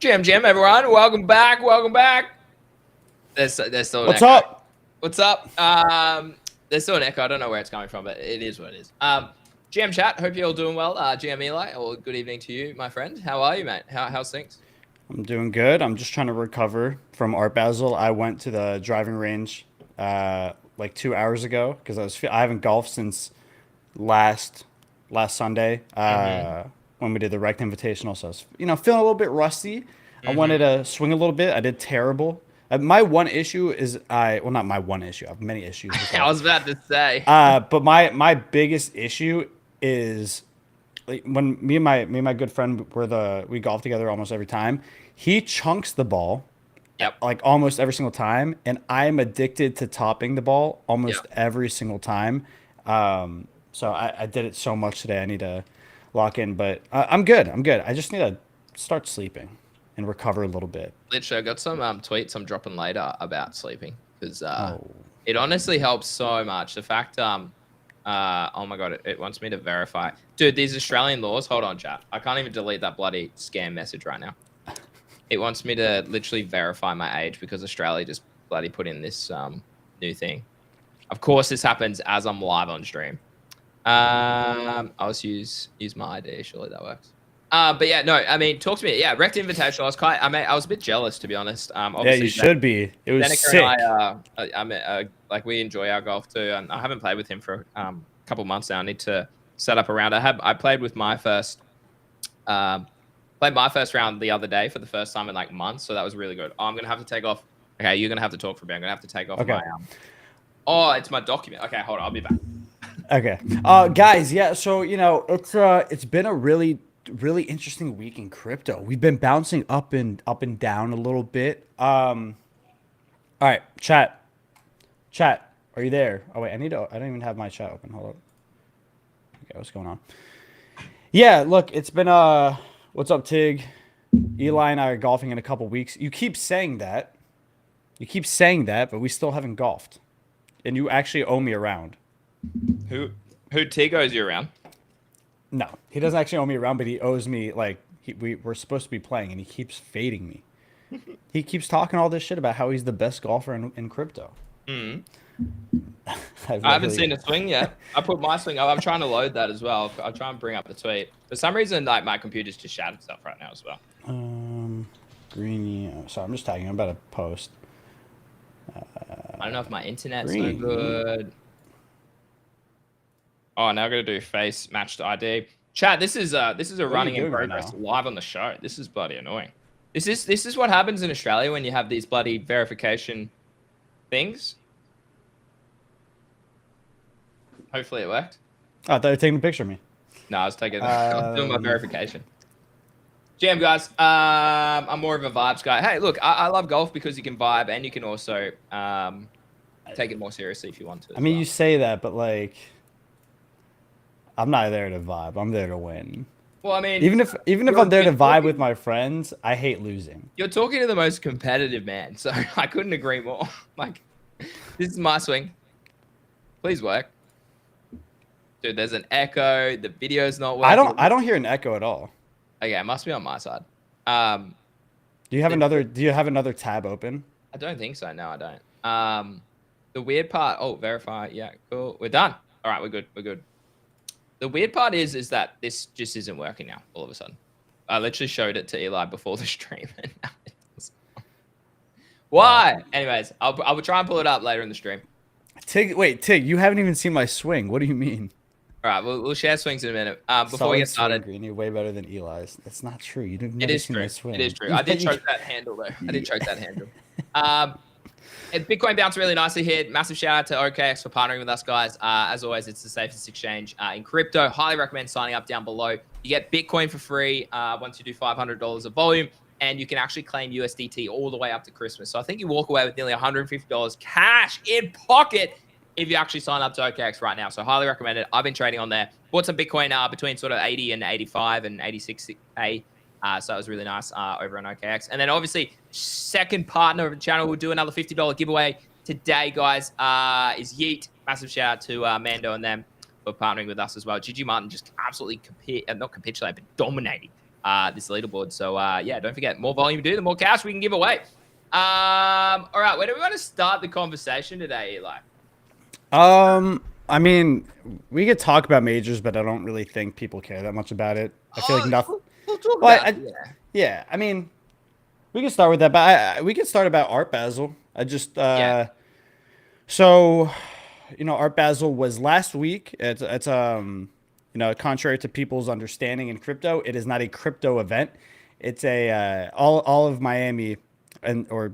Jam, everyone. Welcome back. Welcome back. There's still an What's echo. up? What's up? There's still an echo. I don't know where it's coming from, but it is what it is. GM chat. Hope you're all doing well. GM Eli, or good evening to you, my friend. How are you, mate? How's things? I'm doing good. I'm just trying to recover from Art Basel. I went to the driving range like 2 hours ago because I haven't golfed since last Sunday when we did the Rect Invitational. So I was, feeling a little bit rusty. I wanted to swing a little bit. I did terrible. My one issue is well, not my one issue. I have many issues with I golf. was about to say. But my biggest issue is like when me and my good friend we golf together almost every time. He chunks the ball Yep. like almost every single time, and I'm addicted to topping the ball almost Yep. every single time. So I did it so much today. I need to lock in, but I'm good. I'm good. I just need to start sleeping and recover a little bit. Literally, I got some tweets I'm dropping later about sleeping because Oh, it honestly helps so much. The fact, oh my God, it wants me to verify. Dude, these Australian laws, hold on, chat. I can't even delete that bloody scam message right now. It wants me to literally verify my age because Australia just bloody put in this new thing. Of course, this happens as I'm live on stream. I'll just use my ID. Surely that works. But yeah, no, I mean, talk to me. Yeah, Rect Invitational. I was a bit jealous, to be honest. yeah, Obviously, you should be. It was Seneca sick. and like we enjoy our golf too, and I haven't played with him for a couple months now. I need to set up a round. I played with my first round the other day for the first time in like months, so that was really good. Oh, I'm gonna have to take off. Okay, you're gonna have to talk for a bit. I'm gonna have to take off my Oh, it's my document. Okay, hold on. I'll be back. Okay. Guys, yeah, so it's been a really interesting week in crypto. We've been bouncing up and down a little bit. All right, chat. Chat, are you there? Oh wait, I don't even have my chat open. Hold up. Okay, what's going on? Yeah, look, it's been what's up, Tig? Eli and I are golfing in a couple weeks. You keep saying that. But we still haven't golfed. And you actually owe me a round. Who Tigo's you around? No, he doesn't actually owe me a round, but he owes me like we're supposed to be playing, and he keeps fading me. He keeps talking all this shit about how he's the best golfer in crypto. I haven't seen a swing yet. I put my swing up. I'm trying to load that as well. I'll try and bring up the tweet. For some reason, like my computer's just shattered stuff right now as well. Greeny. Sorry, I'm just tagging. I'm about to post. I don't know if my internet's no good. Oh, now I gotta do face matched ID. Chat, this is a running in progress live on the show. This is bloody annoying. This is what happens in Australia when you have these bloody verification things. Hopefully it worked. Oh, I thought you were taking a picture of me. No, I was taking I'm doing my verification. Jam guys, I'm more of a vibes guy. Hey, look, I love golf because you can vibe and you can also take it more seriously if you want to. I mean, you say that, but like, I'm not there to vibe. I'm there to win. Well, I mean, even if I'm there to vibe with my friends, I hate losing. You're talking to the most competitive man, so I couldn't agree more. Like, this is my swing. Please work. Dude, there's an echo. The video's not working. I don't hear an echo at all. Okay, it must be on my side. Do you have another tab open? I don't think so. No, I don't. The weird part. Oh, verify. Yeah, cool. We're done. All right, we're good. We're good. The weird part is that this just isn't working now. All of a sudden, I literally showed it to Eli before the stream. And now why? Anyways, I will try and pull it up later in the stream. Tig, you haven't even seen my swing. What do you mean? All right, we'll share swings in a minute. Before we get started, Green, you're way better than Eli's. That's not true. You didn't. It is true. It is true. I did choke that handle though. I did choke that handle. Bitcoin bounced really nicely here. Massive shout out to OKX for partnering with us, guys. As always, it's the safest exchange in crypto. Highly recommend signing up down below. You get Bitcoin for free once you do $500 of volume, and you can actually claim USDT all the way up to Christmas. So I think you walk away with nearly $150 cash in pocket if you actually sign up to OKX right now. So highly recommend it. I've been trading on there. Bought some Bitcoin between sort of 80 and 85 and 86K. So it was really nice over on OKX. And then obviously, second partner of the channel, we'll do another $50 giveaway today, guys, is Yeet. Massive shout out to Mando and them for partnering with us as well. Gigi Martin just absolutely not capitulated, but dominating this leaderboard. So yeah, don't forget, more volume we do, the more cash we can give away. All right, where do we want to start the conversation today, Eli? I mean, we could talk about majors, but I don't really think people care that much about it. I feel like nothing. We'll talk Well, about it, yeah. yeah. I mean, we can start with that, but we can start about Art Basel. I just so Art Basel was last week. It's contrary to people's understanding in crypto, it is not a crypto event. It's a all of Miami or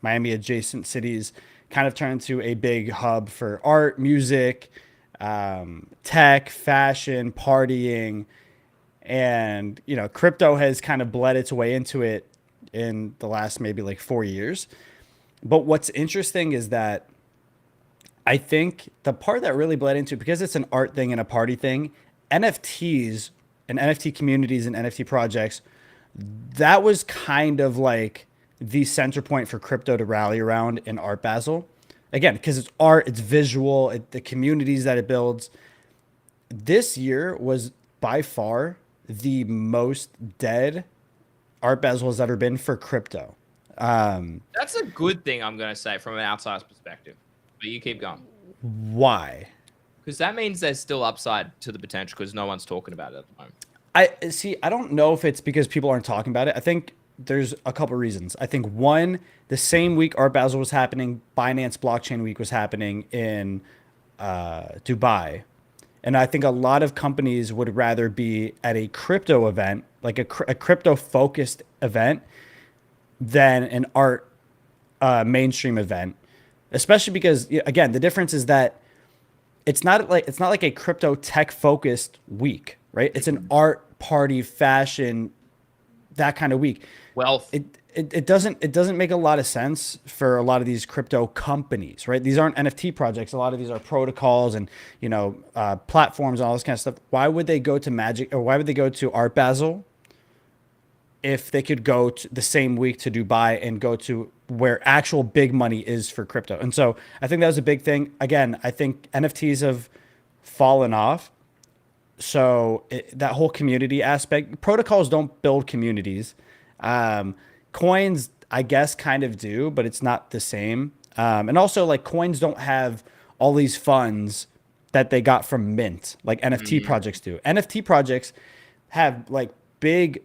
Miami adjacent cities kind of turned into a big hub for art, music, tech, fashion, partying, and crypto has kind of bled its way into it in the last maybe like 4 years. But what's interesting is that I think the part that really bled into, because it's an art thing and a party thing, NFTs and NFT communities and NFT projects, that was kind of like the center point for crypto to rally around in Art Basel. Again, because it's art, it's visual, the communities that it builds. This year was by far the most dead Art Basel has ever been for crypto. That's a good thing, I'm going to say, from an outsider's perspective. But you keep going. Why? Because that means there's still upside to the potential because no one's talking about it at the moment. I don't know if it's because people aren't talking about it. I think there's a couple reasons. I think one, the same week Art Basel was happening, Binance Blockchain Week was happening in Dubai. And I think a lot of companies would rather be at a crypto event, like a crypto focused event, than an art mainstream event. Especially because, again, the difference is that it's not like a crypto tech focused week, right? It's an art, party, fashion, that kind of week. Wealth. It doesn't make a lot of sense for a lot of these crypto companies, right? These aren't NFT projects. A lot of these are protocols and platforms and all this kind of stuff. Why would they go to Magic, or why would they go to Art Basel if they could go to the same week to Dubai and go to where actual big money is for crypto? And so I think that was a big thing. Again, I think NFTs have fallen off. So that whole community aspect, protocols don't build communities. Coins, I guess, kind of do, but it's not the same. And also, like, coins don't have all these funds that they got from mint, like NFT projects do. NFT projects have like big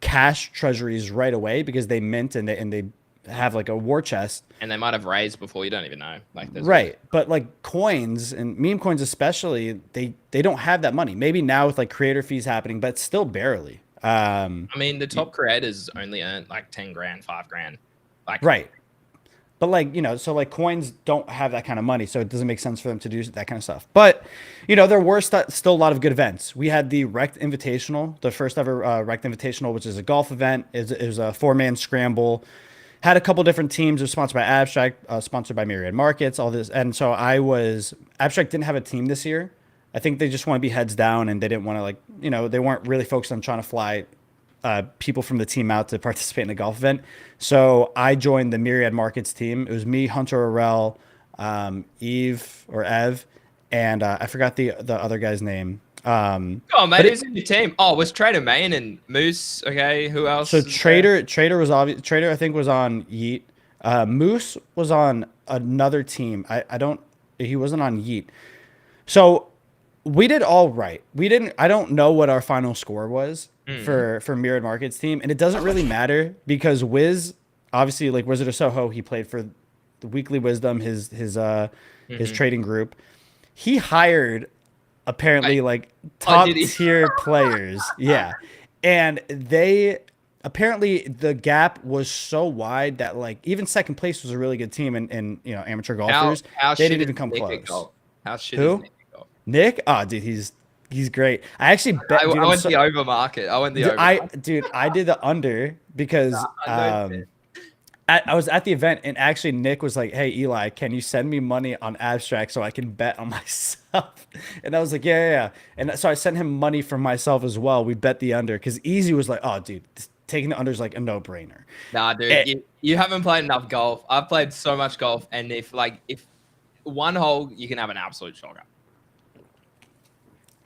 cash treasuries right away because they mint and they have like a war chest, and they might have raised before, you don't even know, like right. But like coins and meme coins especially, they don't have that money. Maybe now with like creator fees happening, but still barely. I mean, the top creators only earn like 10 grand, 5 grand, like, right. But like, so like coins don't have that kind of money, so it doesn't make sense for them to do that kind of stuff. But, there were still a lot of good events. We had the Rect Invitational, the first ever Rect Invitational, which is a golf event. It was a 4-man scramble. Had a couple different teams. It was sponsored by Abstract, sponsored by Myriad Markets, all this. And so Abstract didn't have a team this year. I think they just want to be heads down, and they didn't want to they weren't really focused on trying to fly people from the team out to participate in the golf event. So I joined the Myriad Markets team. It was me, Hunter Orell, Eve or Ev, and I forgot the other guy's name. Oh, mate, who's in your team? Oh, was Trader Main and Moose? Okay, who else? So Trader was obvious. Trader, I think, was on Yeet. Moose was on another team. He wasn't on Yeet. So we did all right. I don't know what our final score was for Myriad Markets team, and it doesn't really matter because Wiz, obviously, like Wizard of Soho, he played for the Weekly Wisdom, his trading group. He hired apparently like top tier players. Yeah. And apparently the gap was so wide that like even second place was a really good team in amateur golfers. They didn't even come close. How shit is Nick? Nick? Oh, dude, he's great. I actually bet. I went the over market. I did the under because I was at the event and actually Nick was like, "Hey Eli, can you send me money on Abstract so I can bet on myself?" And I was like, "Yeah." And so I sent him money for myself as well. We bet the under because Easy was like, "Oh, dude, taking the under is like a no-brainer." Nah, dude, you haven't played enough golf. I've played so much golf, and if one hole, you can have an absolute shocker.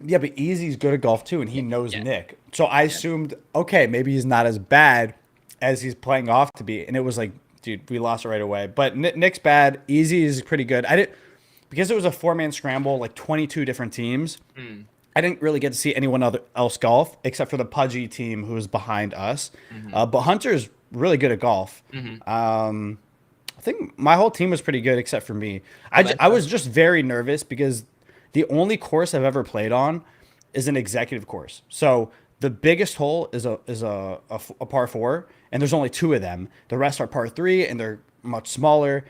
Yeah, but Easy's good at golf too, and he knows Yeah. Nick. So I assumed, okay, maybe he's not as bad as he's playing off to be. And it was like, dude, we lost it right away. But Nick's bad. Easy is pretty good. I didn't because it was a 4-man scramble, like 22 different teams. Mm. I didn't really get to see anyone else golf except for the Pudgy team who was behind us. But Hunter's really good at golf. I think my whole team was pretty good except for me. I was just very nervous because the only course I've ever played on is an executive course. So the biggest hole is a par four, and there's only two of them. The rest are par three, and they're much smaller.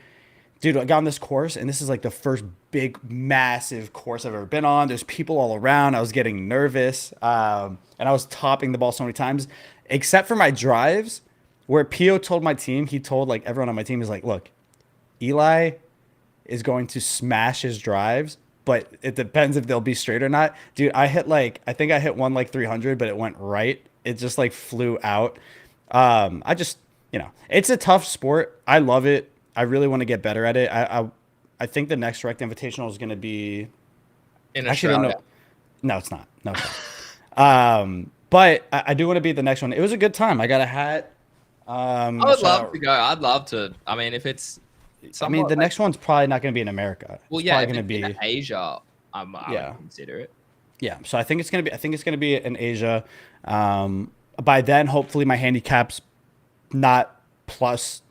Dude, I got on this course, and this is like the first big, massive course I've ever been on. There's people all around. I was getting nervous, and I was topping the ball so many times, except for my drives, where Pio told my team, he told like everyone on my team is like, look, Eli is going to smash his drives, but it depends if they'll be straight or not. Dude, I think I hit one like 300, but it went right. It just like flew out. I just, it's a tough sport. I love it. I really want to get better at it. I think the next Rect Invitational is going to be In actually, Australia. no, it's not. No, it's not. But I do want to be at the next one. It was a good time. I got a hat. I would love to go. I'd love to. I mean, if it's I mean, the next one's probably not going to be in America. well, It's yeah, probably if going to it's be in Asia, I Yeah. would consider it. yeah. So I think it's going to be. I think it's going to be in Asia. By then, hopefully, my handicap's not plus,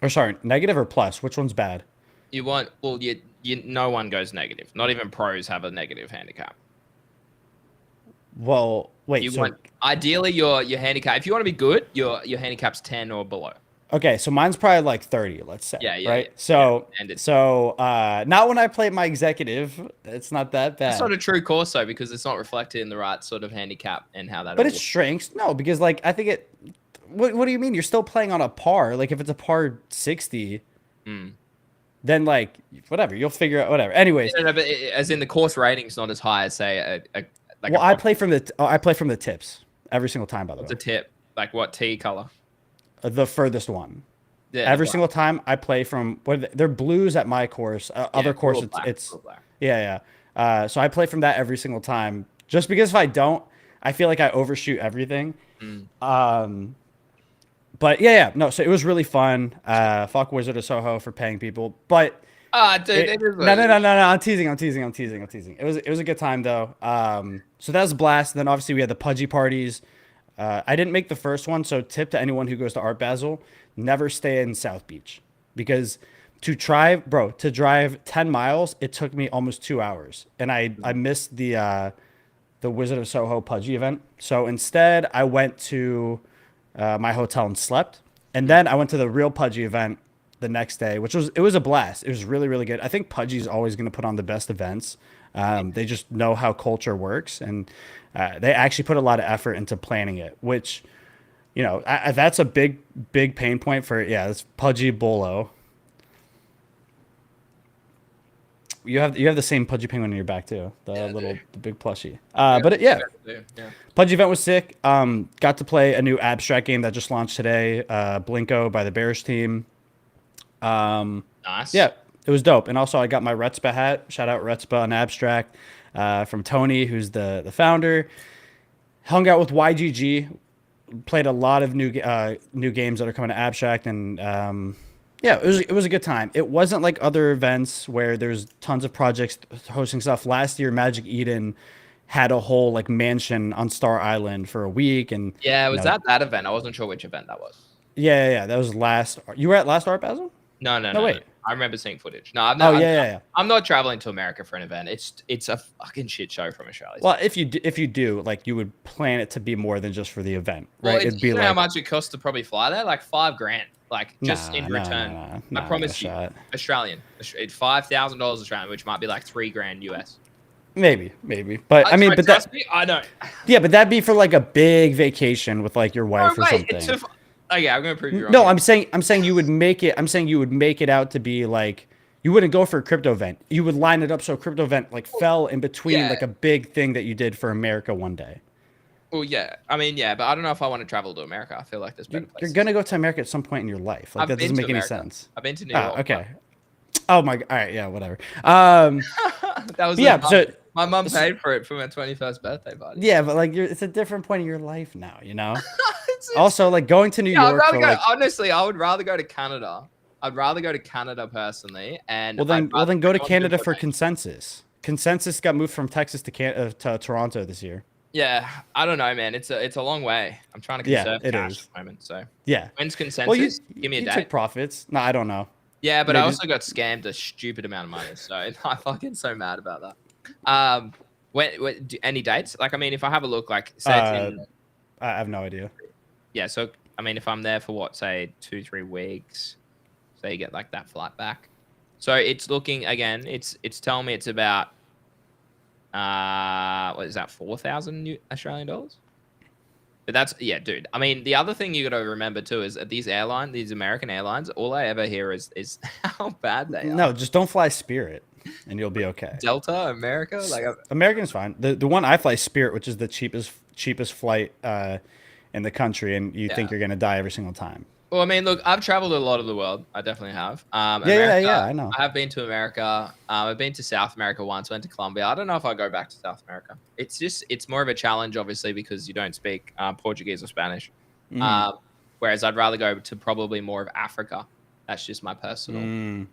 or sorry, negative or plus. Which one's bad? You want well, no one goes negative. Not even pros have a negative handicap. Well, wait. You So want ideally your handicap. If you want to be good, your handicap's 10 or below. okay, so mine's probably like 30. Let's say. Yeah, yeah, Right. yeah, So yeah. And it's not when I play my executive. It's not that bad. It's not a true course though, because it's not reflected in the right sort of handicap and how that. But all it works. shrinks. No, because like I think it. What do you mean? You're still playing on a par. Like if it's a par 60, then like whatever, you'll figure out whatever. Anyways, No, but as in the course rating's not as high as say like well, I play from the tips every single time. By the way, the tip, like what T color? the furthest one. Yeah, Every black. single time I play from they're blues at my course. Other course All black, it's all black. yeah. So I play from that every single time. Just because if I don't, I feel like I overshoot everything. But yeah, no. So it was really fun. Fuck Wizard of Soho for paying people, but Dude, it is no. I'm teasing. It was a good time though. So that was a blast. Then obviously we had the Pudgy parties. I didn't make the first one, so tip to anyone who goes to Art Basel: never stay in South Beach because to drive 10 miles, it took me almost 2 hours, and I missed the Wizard of Soho Pudgy event. So instead, I went to my hotel and slept, and then I went to the real Pudgy event the next day, which was a blast. It was really, really good. I think Pudgy's always going to put on the best events. They just know how culture works, and they actually put a lot of effort into planning it, which, that's a big, big pain point for, it's Pudgy Bolo. You have the same Pudgy penguin in your back too, the big plushie. Pudgy event was sick. Got to play a new abstract game that just launched today, Blinko by the Bearish team. Nice. Yeah, it was dope. And also I got my Retzba hat. Shout out Retzba on Abstract from Tony, who's the founder. Hung out with YGG. Played a lot of new games that are coming to Abstract, and it was a good time. It wasn't like other events where there's tons of projects hosting stuff. Last year, Magic Eden had a whole like mansion on Star Island for a week, and Yeah, was that event? I wasn't sure which event that was. Yeah. That was last. You were at last Art Basel? No, wait. I remember seeing footage. No, I'm not. Yeah. I'm not traveling to America for an event. It's a fucking shit show from Australia. Well, if you do, like you would plan it to be more than just for the event, right? Well, It'd be you know like how much it costs to probably fly there? Like $5,000. Like just in return. I promise you, shot. Australian. It's $5,000 Australian, which might be like $3,000 US. Maybe, but I mean, but trust me, I don't. Yeah, but that'd be for like a big vacation with like your wife or something. Okay, I'm gonna prove you wrong. No, I'm saying you would make it. I'm saying you would make it out to be like you wouldn't go for a crypto event. You would line it up so a crypto event like fell in between like a big thing that you did for America one day. Well, yeah. I mean, yeah, but I don't know if I want to travel to America. I feel like there's better places. You're gonna go to America at some point in your life. Like that doesn't make any sense. I've been to New York. Okay. Oh my. All right. Yeah. Whatever. That was My mum paid for it for my 21st birthday party. Yeah, but like it's a different point in your life now, you know. It's- Also, like going to New yeah, I'd York rather for go. like, Honestly, I would rather go to Canada. I'd rather go to Canada personally, and well I'd rather then go to go on good Canada for donation. Consensus. Consensus got moved from Texas to Toronto this year. Yeah, I don't know, man. It's a long way. I'm trying to Yeah, conserve it cash is. at the moment. So Yeah. when's Well, you consensus? Give me a you date. took profits. No, I don't know. Yeah, but I Maybe also got scammed a stupid amount of money, so I'm fucking so mad about that. Any dates? Like, I mean, if I have a look, like, say it's uh in, I have no idea. yeah. So, I mean, if I'm there for what, say 2-3 weeks, so you get like that flight back. So it's looking again. It's telling me it's about what is that, 4,000 Australian dollars? But that's, yeah, dude. I mean, the other thing you got to remember too is that these American airlines, all I ever hear is how bad they are. No, just don't fly Spirit, and you'll be okay. Delta, America, like American's fine. The one I fly Spirit, which is the cheapest flight in the country, and you think yeah. you're gonna die every single time. Well, I mean, look, I've traveled a lot of the world. I definitely have. Yeah, I know. I have been to America. I've been to South America once. Went to Colombia. I don't know if I go back to South America. It's more of a challenge, obviously, because you don't speak Portuguese or Spanish. Whereas I'd rather go to probably more of Africa. That's just my personal.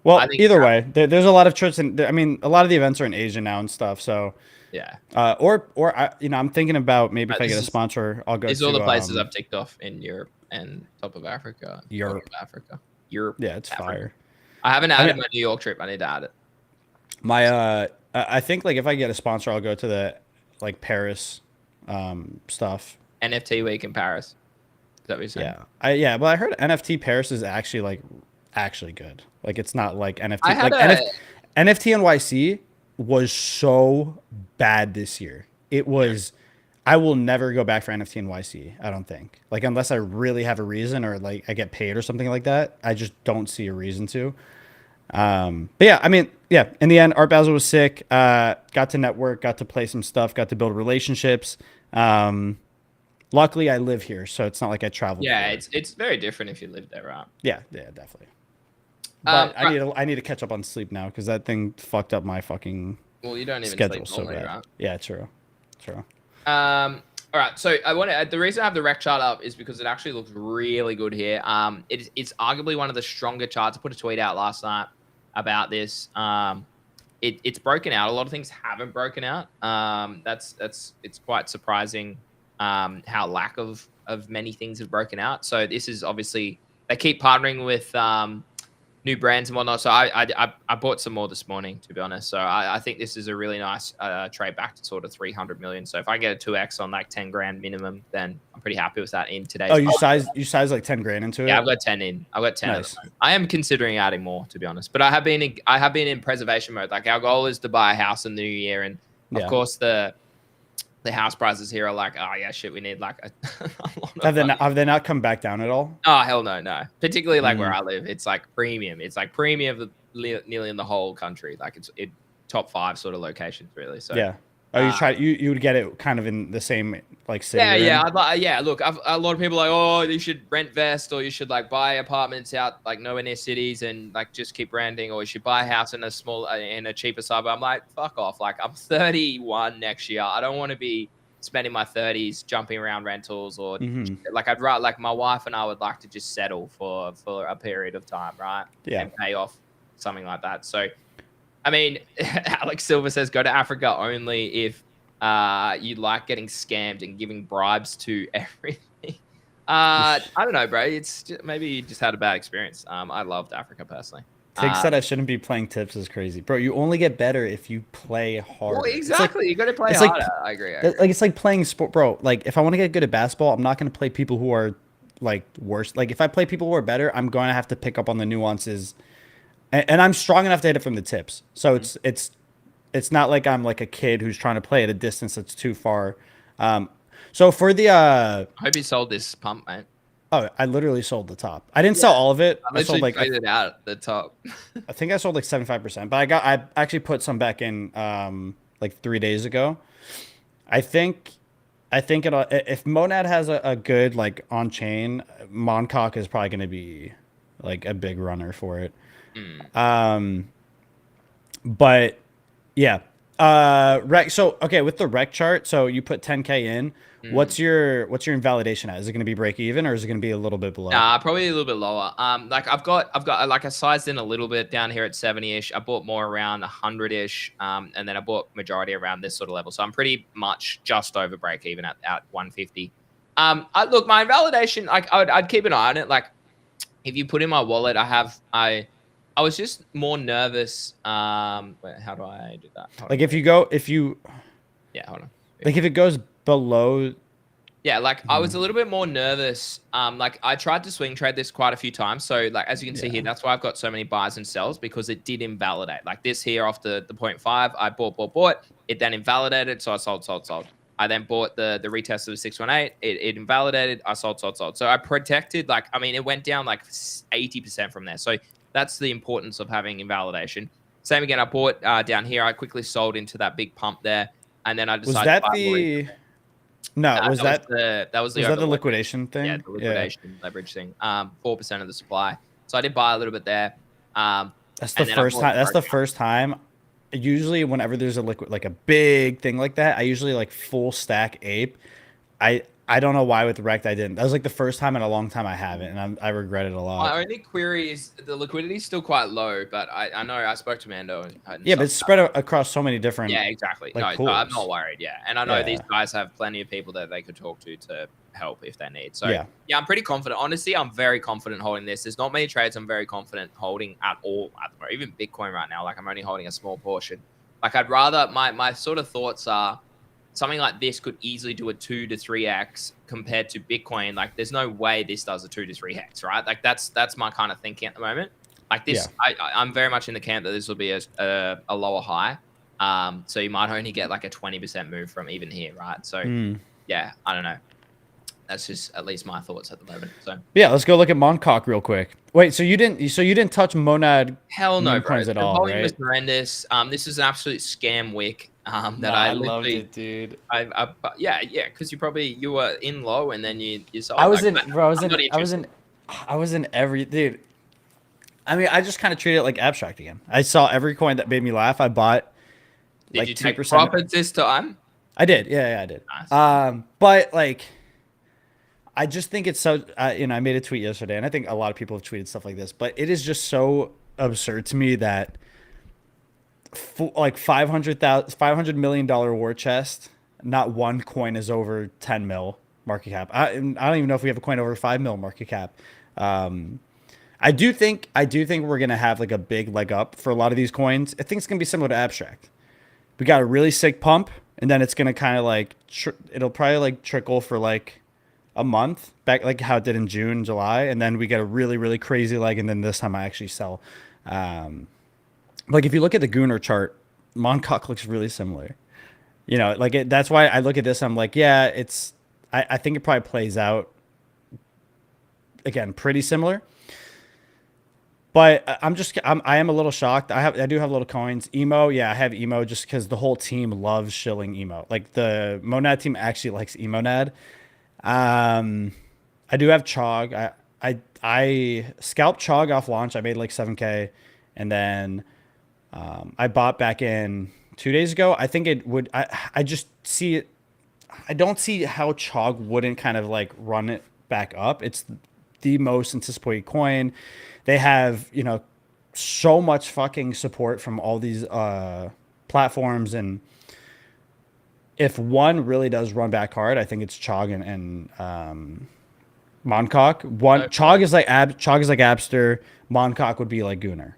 Well, either way, there's a lot of trips, and I mean, a lot of the events are in Asia now and stuff. So yeah. Or I'm thinking about maybe if I get a sponsor, I'll go. These to are all the places I've ticked off in Europe and top of Africa. Europe. Yeah, it's Africa. fire. I haven't added my New York trip. I need to add it. I think like if I get a sponsor, I'll go to the like Paris stuff. NFT week in Paris. Is that what you're saying? Yeah. But I heard NFT Paris is actually good. Like it's not like NFT. NFT NYC was so bad this year. It was. I will never go back for NFT NYC. I don't think. Like unless I really have a reason or like I get paid or something like that. I just don't see a reason to. But yeah, I mean, yeah. In the end, Art Basel was sick. Got to network. Got to play some stuff. Got to build relationships. Luckily, I live here, so it's not like I traveled. Yeah, it's very different if you live there, right? Yeah, definitely. But I need to catch up on sleep now because that thing fucked up my fucking you don't even schedule sleep normally, so bad. right? Yeah, true. All right, so the reason I have the rec chart up is because it actually looks really good here. It's arguably one of the stronger charts. I put a tweet out last night about this. It's broken out. A lot of things haven't broken out. It's quite surprising how lack of many things have broken out. So this is obviously, they keep partnering with new brands and whatnot. So I bought some more this morning, to be honest. So I think this is a really nice trade back to sort of 300 million. So if I get a 2x on like 10 grand minimum, then I'm pretty happy with that in today's. Oh, you size like 10 grand into it? Yeah, I've got 10 in. I've got 10. Nice. I am considering adding more, to be honest. But I have been in preservation mode. Like our goal is to buy a house in the new year, and of course the house prices here are like, oh yeah, shit, we need like a lot of have they not come back down at all? Oh hell no. Particularly like where I live, it's like premium. It's like premium nearly in the whole country. Like it's top 5 sort of locations really. So yeah. Oh, you would get it kind of in the same like city. Yeah. Look, a lot of people are like, oh, you should rent Vest, or you should like buy apartments out like nowhere near cities and like just keep renting, or you should buy a house in a cheaper suburb. I'm like, fuck off. Like I'm 31 next year. I don't want to be spending my 30s jumping around rentals or like I'd rather, like my wife and I would like to just settle for a period of time, right? Yeah. And pay off something like that. So I mean, Alex Silver says go to Africa only if you like getting scammed and giving bribes to everything. I don't know, bro. It's just, maybe you just had a bad experience. I loved Africa personally. Tig said I shouldn't be playing tips is crazy, bro. You only get better if you play harder. Well, exactly. You got to play harder. I agree. Like it's like playing sport, bro. Like if I want to get good at basketball, I'm not going to play people who are like worse. Like if I play people who are better, I'm going to have to pick up on the nuances. And I'm strong enough to hit it from the tips. So it's not like I'm like a kid who's trying to play at a distance that's too far. So for the I hope you sold this pump, mate. Oh, I literally sold the top. I didn't sell all of it. I sold like it out at the top. I think I sold like 75%, but I actually put some back in like 3 days ago. I think it'll, if Monad has a good like on chain, Moncock is probably going to be like a big runner for it. But yeah, Rec. So okay, with the rec chart, so you put 10K in. Mm. What's your invalidation at? Is it going to be break even or is it going to be a little bit below? Probably a little bit lower. Like I've got like I sized in a little bit down here at 70-ish. I bought more around 100-ish, and then I bought majority around this sort of level. So I'm pretty much just over break even at 150. Look, my invalidation, like I'd keep an eye on it. Like if you put in my wallet, I was just more nervous. Wait, how do I do that? Hold Like on. Yeah, hold on. like if it goes below. Yeah, like I was a little bit more nervous. Like I tried to swing trade this quite a few times. So like as you can see here, that's why I've got so many buys and sells because it did invalidate. Like this here off the 0.5, I bought. It then invalidated, so I sold. I then bought the retest of the 618. It invalidated. I sold. So I protected. Like I mean, it went down like 80% from there. So that's the importance of having invalidation. Same again. I bought down here. I quickly sold into that big pump there, and then I Was decided. that the? No, was that was that the liquidation thing? Yeah, the liquidation leverage thing. 4% of the supply. So I did buy a little bit there. That's the first time. That's the first time. Usually, whenever there's a liquid, like a big thing like that, I usually like full stack ape. I don't know why with Rect I didn't. That was like the first time in a long time I haven't, and I regret it a lot. My only query is the liquidity is still quite low, but I know I spoke to Mando. And yeah, but it's spread across so many different. Yeah, exactly. Like, No, I'm not worried. Yeah, and I know these guys have plenty of people that they could talk to help if they need. So yeah, I'm pretty confident. Honestly, I'm very confident holding this. There's not many trades I'm very confident holding at all at the moment. Even Bitcoin right now, like I'm only holding a small portion. Like I'd rather my sort of thoughts are something like this could easily do a 2 to 3x compared to Bitcoin. Like there's no way this does a 2 to 3x, right? Like that's my kind of thinking at the moment. Like this, I'm very much in the camp that this will be a lower high. So you might only get like a 20% move from even here, right? So yeah, I don't know. That's just at least my thoughts at the moment. So yeah, let's go look at Moncock real quick. Wait, so you didn't touch Monad? Hell no, bro. Coins at The all, volume right? was horrendous. This is an absolute scam wick. That I loved it, dude. Yeah, because you were in low and then you sold. I was in every dude. I mean, I just kind of treat it like abstract again. I saw every coin that made me laugh. I bought. Did you take profits this time? I did. Yeah, I did. Nice. But like, I just think it's so. I made a tweet yesterday, and I think a lot of people have tweeted stuff like this. But it is just so absurd to me that like $500 million war chest, not one coin is over 10 mil market cap. I don't even know if we have a coin over 5 mil market cap. I do think we're gonna have like a big leg up for a lot of these coins. I think it's gonna be similar to abstract. We got a really sick pump, and then it's gonna kind of like it'll probably like trickle for like a month back, like how it did in June, July, and then we get a really, really crazy leg, and then this time I actually sell. Like if you look at the Gunnar chart, Moncock looks really similar. That's why I look at this. I'm like, yeah, it's. I think it probably plays out again pretty similar. But I am a little shocked. I do have little coins. Emo, yeah, I have emo just because the whole team loves shilling emo. Like the Monad team actually likes Emonad. I do have Chog. I scalped Chog off launch. I made like 7K, and then I bought back in 2 days ago. I think it would. I just see it. I don't see how Chog wouldn't kind of like run it back up. It's the most anticipated coin. They have so much fucking support from all these platforms, and if one really does run back hard, I think it's Chog and Moncock. Chog is like Abster. Moncock would be like Gunnar.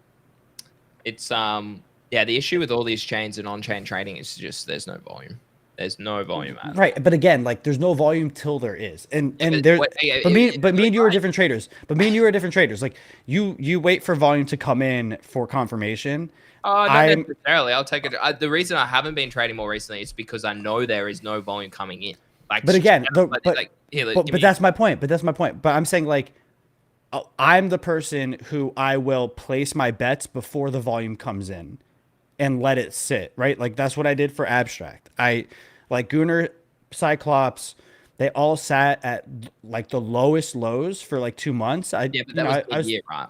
It's the issue with all these chains and on-chain trading is just there's no volume. There's no volume at right, but again, like there's no volume till there is, and there. But me and you are different traders. Like you wait for volume to come in for confirmation. Not necessarily. I'll take it. The reason I haven't been trading more recently is because I know there is no volume coming in. Like, but again, but that's my point. But I'm saying like, I'm the person who I will place my bets before the volume comes in, and let it sit. Right, like that's what I did for abstract. Like Gunnar, Cyclops, they all sat at like the lowest lows for like 2 months. But that was a year, right?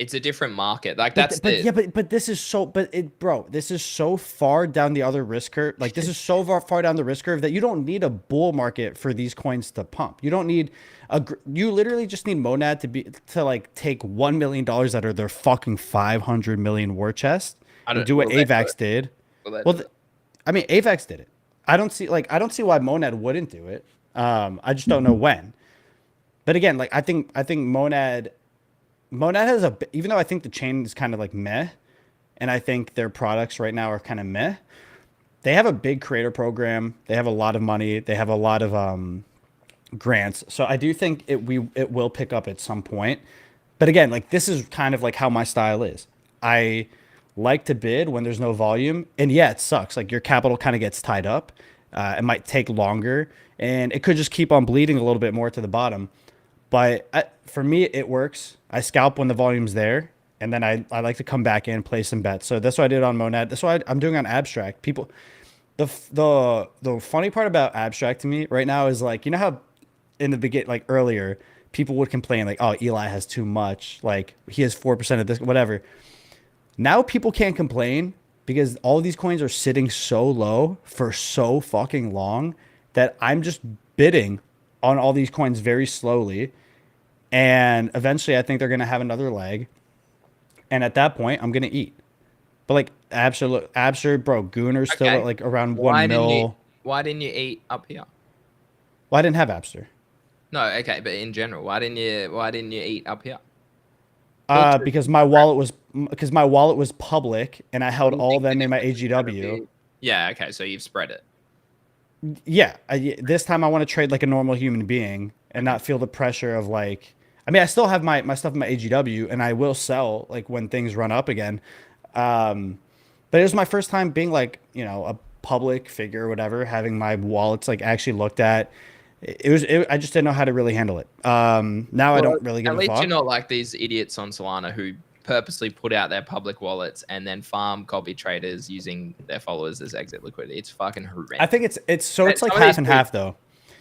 It's a different market. Like But that's but the yeah, but this is so but it bro, this is so far down the other risk curve. Like this is so far down the risk curve that you don't need a bull market for these coins to pump. You don't need you literally just need Monad to like take $1 million out of their fucking 500 million war chest I and don't. do what Will they do AVAX it? did. Will they Well, do it? I mean AVAX did it. I don't see why Monad wouldn't do it. I just don't know when. But again, like I think Monad has even though I think the chain is kind of like meh, and I think their products right now are kind of meh. They have a big creator program. They have a lot of money. They have a lot of grants. So I do think it will pick up at some point. But again, like this is kind of like how my style is. I like to bid when there's no volume, and yeah, it sucks. Like your capital kind of gets tied up. It might take longer, and it could just keep on bleeding a little bit more to the bottom. But for me, it works. I scalp when the volume's there, and then I like to come back in, play some bets. So that's what I did on Monad. That's what I'm doing on Abstract. People, the funny part about Abstract to me right now is like, you know how in the beginning, like earlier, people would complain like, oh, Eli has too much, like he has 4% of this, whatever. Now people can't complain because all these coins are sitting so low for so fucking long that I'm just bidding on all these coins very slowly. And eventually I think they're going to have another leg. And at that point, I'm going to eat. But like absurd, bro, Gooner's still at Okay. like around Why 1 didn't you? mil. Why didn't you eat up here? Well, I didn't have Abster. No, okay, but in general, why didn't you? Why didn't you eat up here? Filter. Because my wallet was public and I What held do you all of think the them in my difference is gonna AGW. be? Yeah. Okay. So you've spread it. Yeah, this time I want to trade like a normal human being and Okay. not feel the pressure of like. I mean, I still have my stuff in my AGW, and I will sell like when things run up again. Um, but it was my first time being like a public figure or whatever, having my wallets like actually looked at. I just didn't know how to really handle it. Now I Well, don't really give at a least you're fuck. not like these idiots on Solana who purposely put out their public wallets and then farm copy traders using their followers as exit liquidity. It's fucking I horrendous. think it's like Some of these half and people, half though.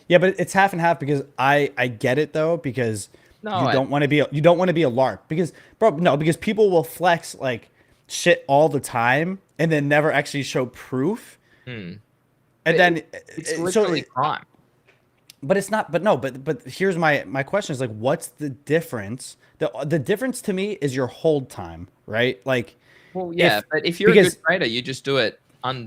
Yeah, but it's half and half because I get it though because no, I, you don't want to be a lark because bro no because people will flex like shit all the time and then never actually show proof hmm. and But then it's so literally crime. but it's not but no but here's my question is like what's the difference the difference to me is your hold time, right? Like Well, yeah, if but if you're a good because trader, you just do it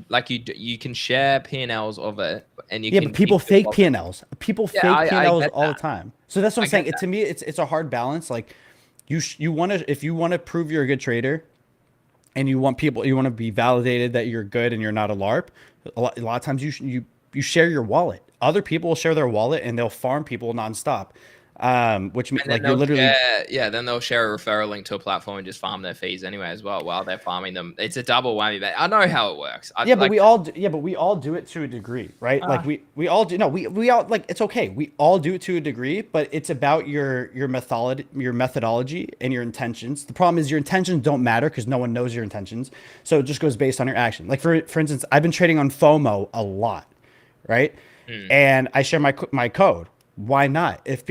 like you can share P&Ls of it and you yeah, but can people keep your fake profit. P&Ls. People Yeah, fake I P&Ls get all the that. time. So that's what I I'm saying. get that. To me, it's a hard balance. Like you want to if you want to prove you're a good trader and you want to be validated that you're good and you're not a LARP. A lot of times you share your wallet. Other people will share their wallet and they'll farm people nonstop. Which means And then like you're literally then they'll share a referral link to a platform and just farm their fees anyway as well while they're farming them. It's a double whammy, but I know how it works. I yeah, like but we all do it to a degree, right? Like uh, we all do. No, we all like it's okay. We all do it to a degree, but it's about your methodology and your intentions. The problem is your intentions don't matter because no one knows your intentions. So it just goes based on your action. Like for instance, I've been trading on FOMO a lot, right? hmm. And I share my code. Why not? If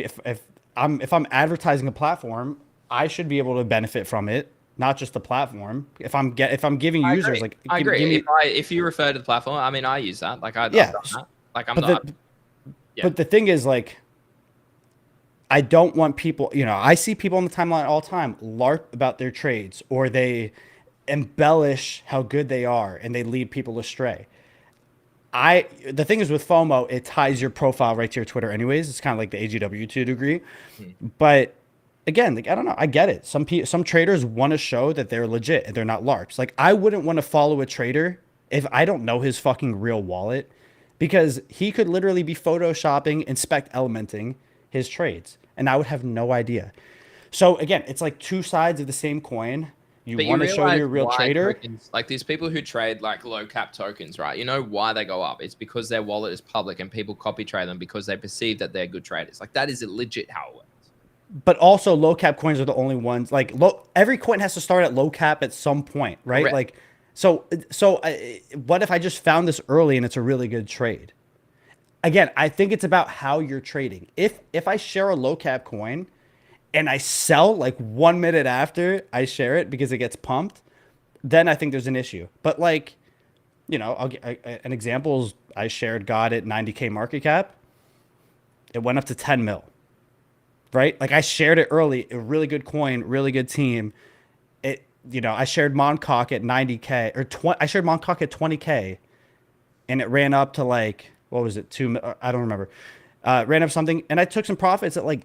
I'm advertising a platform, I should be able to benefit from it, not just the platform. If I'm giving I users agree. like I give agree. me if you refer to the platform, I mean, I use that. Like I've done yeah, that. Like I'm but not. Yeah. the thing is like I don't want people, I see people on the timeline all the time LARP about their trades or they embellish how good they are and they lead people astray. The thing is with FOMO, it ties your profile right to your Twitter anyways. It's kind of like the AGW to a degree. Hmm. But again, like I don't know, I get it. Some traders want to show that they're legit and they're not LARPs. Like I wouldn't want to follow a trader if I don't know his fucking real wallet because he could literally be photoshopping and spec elementing his trades and I would have no idea. So again, it's like two sides of the same coin. You But you want to show realize you're a real why trader. tokens, like these people who trade like low cap tokens, right? You know why they go up? It's because their wallet is public and people copy trade them because they perceive that they're good traders. Like that is legit how it works. But also low cap coins are the only ones like every coin has to start at low cap at some point, right? Correct. Like what if I just found this early and it's a really good trade? Again, I think it's about how you're trading. If I share a low cap coin and I sell like 1 minute after I share it because it gets pumped, then I think there's an issue. But like, an example is I shared God at 90K market cap. It went up to 10 mil, right? Like I shared it early, a really good coin, really good team. I shared Moncock at 90K or 20, I shared Moncock at 20K and it ran up to like, what was it? I don't remember. Ran up something and I took some profits at like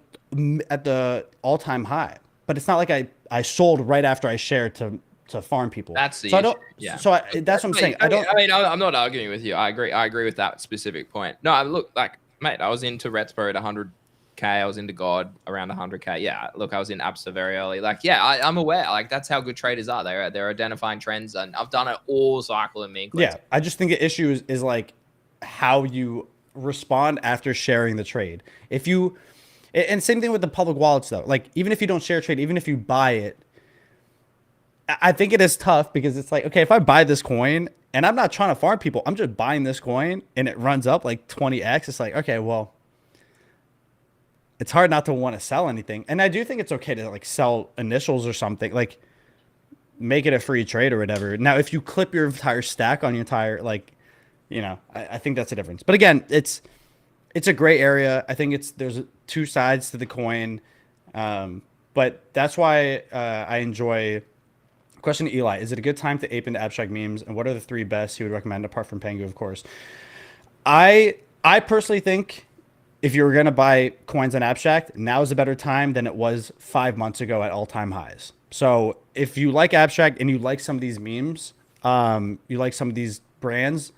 at the all-time high, but it's not like I sold right after I shared to farm people. That's the So I issue. don't, Yeah. so that's what I'm saying. I'm not arguing with you. I agree with that specific point. No, look, like, mate, I was into Retzpo at 100K. I was into God around 100K. Yeah, look, I was in Absa very early. Like, yeah, I'm aware. Like, that's how good traders are. They're identifying trends, and I've done it all cycle in meme coins. Yeah, I just think the issue is like how you respond after sharing the trade. If you, and same thing with the public wallets though. Like even if you don't share a trade, even if you buy it, I think it is tough because it's like, okay, if I buy this coin and I'm not trying to farm people, I'm just buying this coin and it runs up like 20x. It's like, okay, well, it's hard not to want to sell anything. And I do think it's okay to like sell initials or something, like make it a free trade or whatever. Now, if you clip your entire stack on your entire, like, I think that's a difference. But again, it's a gray area. I think there's two sides to the coin. But that's why I enjoy. Question to Eli: is it a good time to ape into abstract memes? And what are the three best you would recommend apart from Pengu, of course? I personally think if you were gonna buy coins on abstract, now is a better time than it was 5 months ago at all-time highs. So if you like abstract and you like some of these memes, you like some of these brands,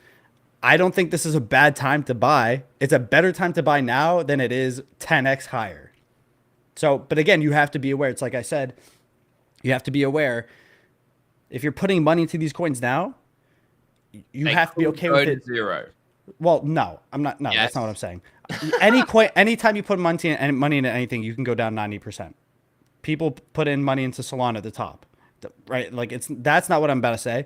I don't think this is a bad time to buy. It's a better time to buy now than it is 10x higher. So, but again, you have to be aware. It's like I said, you have to be aware. If you're putting money into these coins now, you have to be okay with it. Zero. Well, no, I'm not. No, Yes. That's not what I'm saying. Any coin, anytime you put money into anything, you can go down 90%. People put in money into Solana at the top, right? Like that's not what I'm about to say.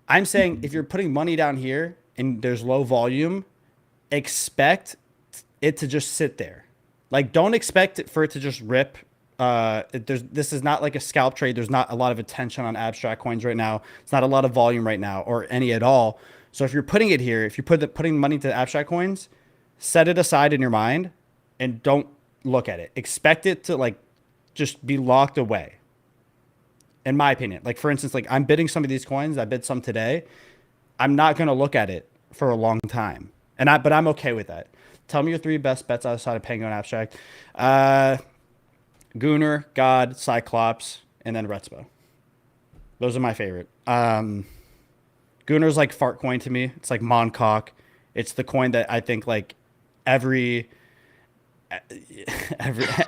I'm saying if you're putting money down here and there's low volume, expect it to just sit there. Like don't expect it for it to just rip. This is not like a scalp trade. There's not a lot of attention on abstract coins right now. It's not a lot of volume right now or any at all. So if you're putting it here, if you're putting money to abstract coins, set it aside in your mind and don't look at it. Expect it to like just be locked away. In my opinion, like for instance, like I'm bidding some of these coins. I bid some today. I'm not going to look at it for a long time. But I'm okay with that. Tell me your three best bets outside of Penguin and abstract. Gunnar, God, Cyclops, and then Retzbo. Those are my favorite. Gunnar's like fart coin to me. It's like Moncock. It's the coin that I think like every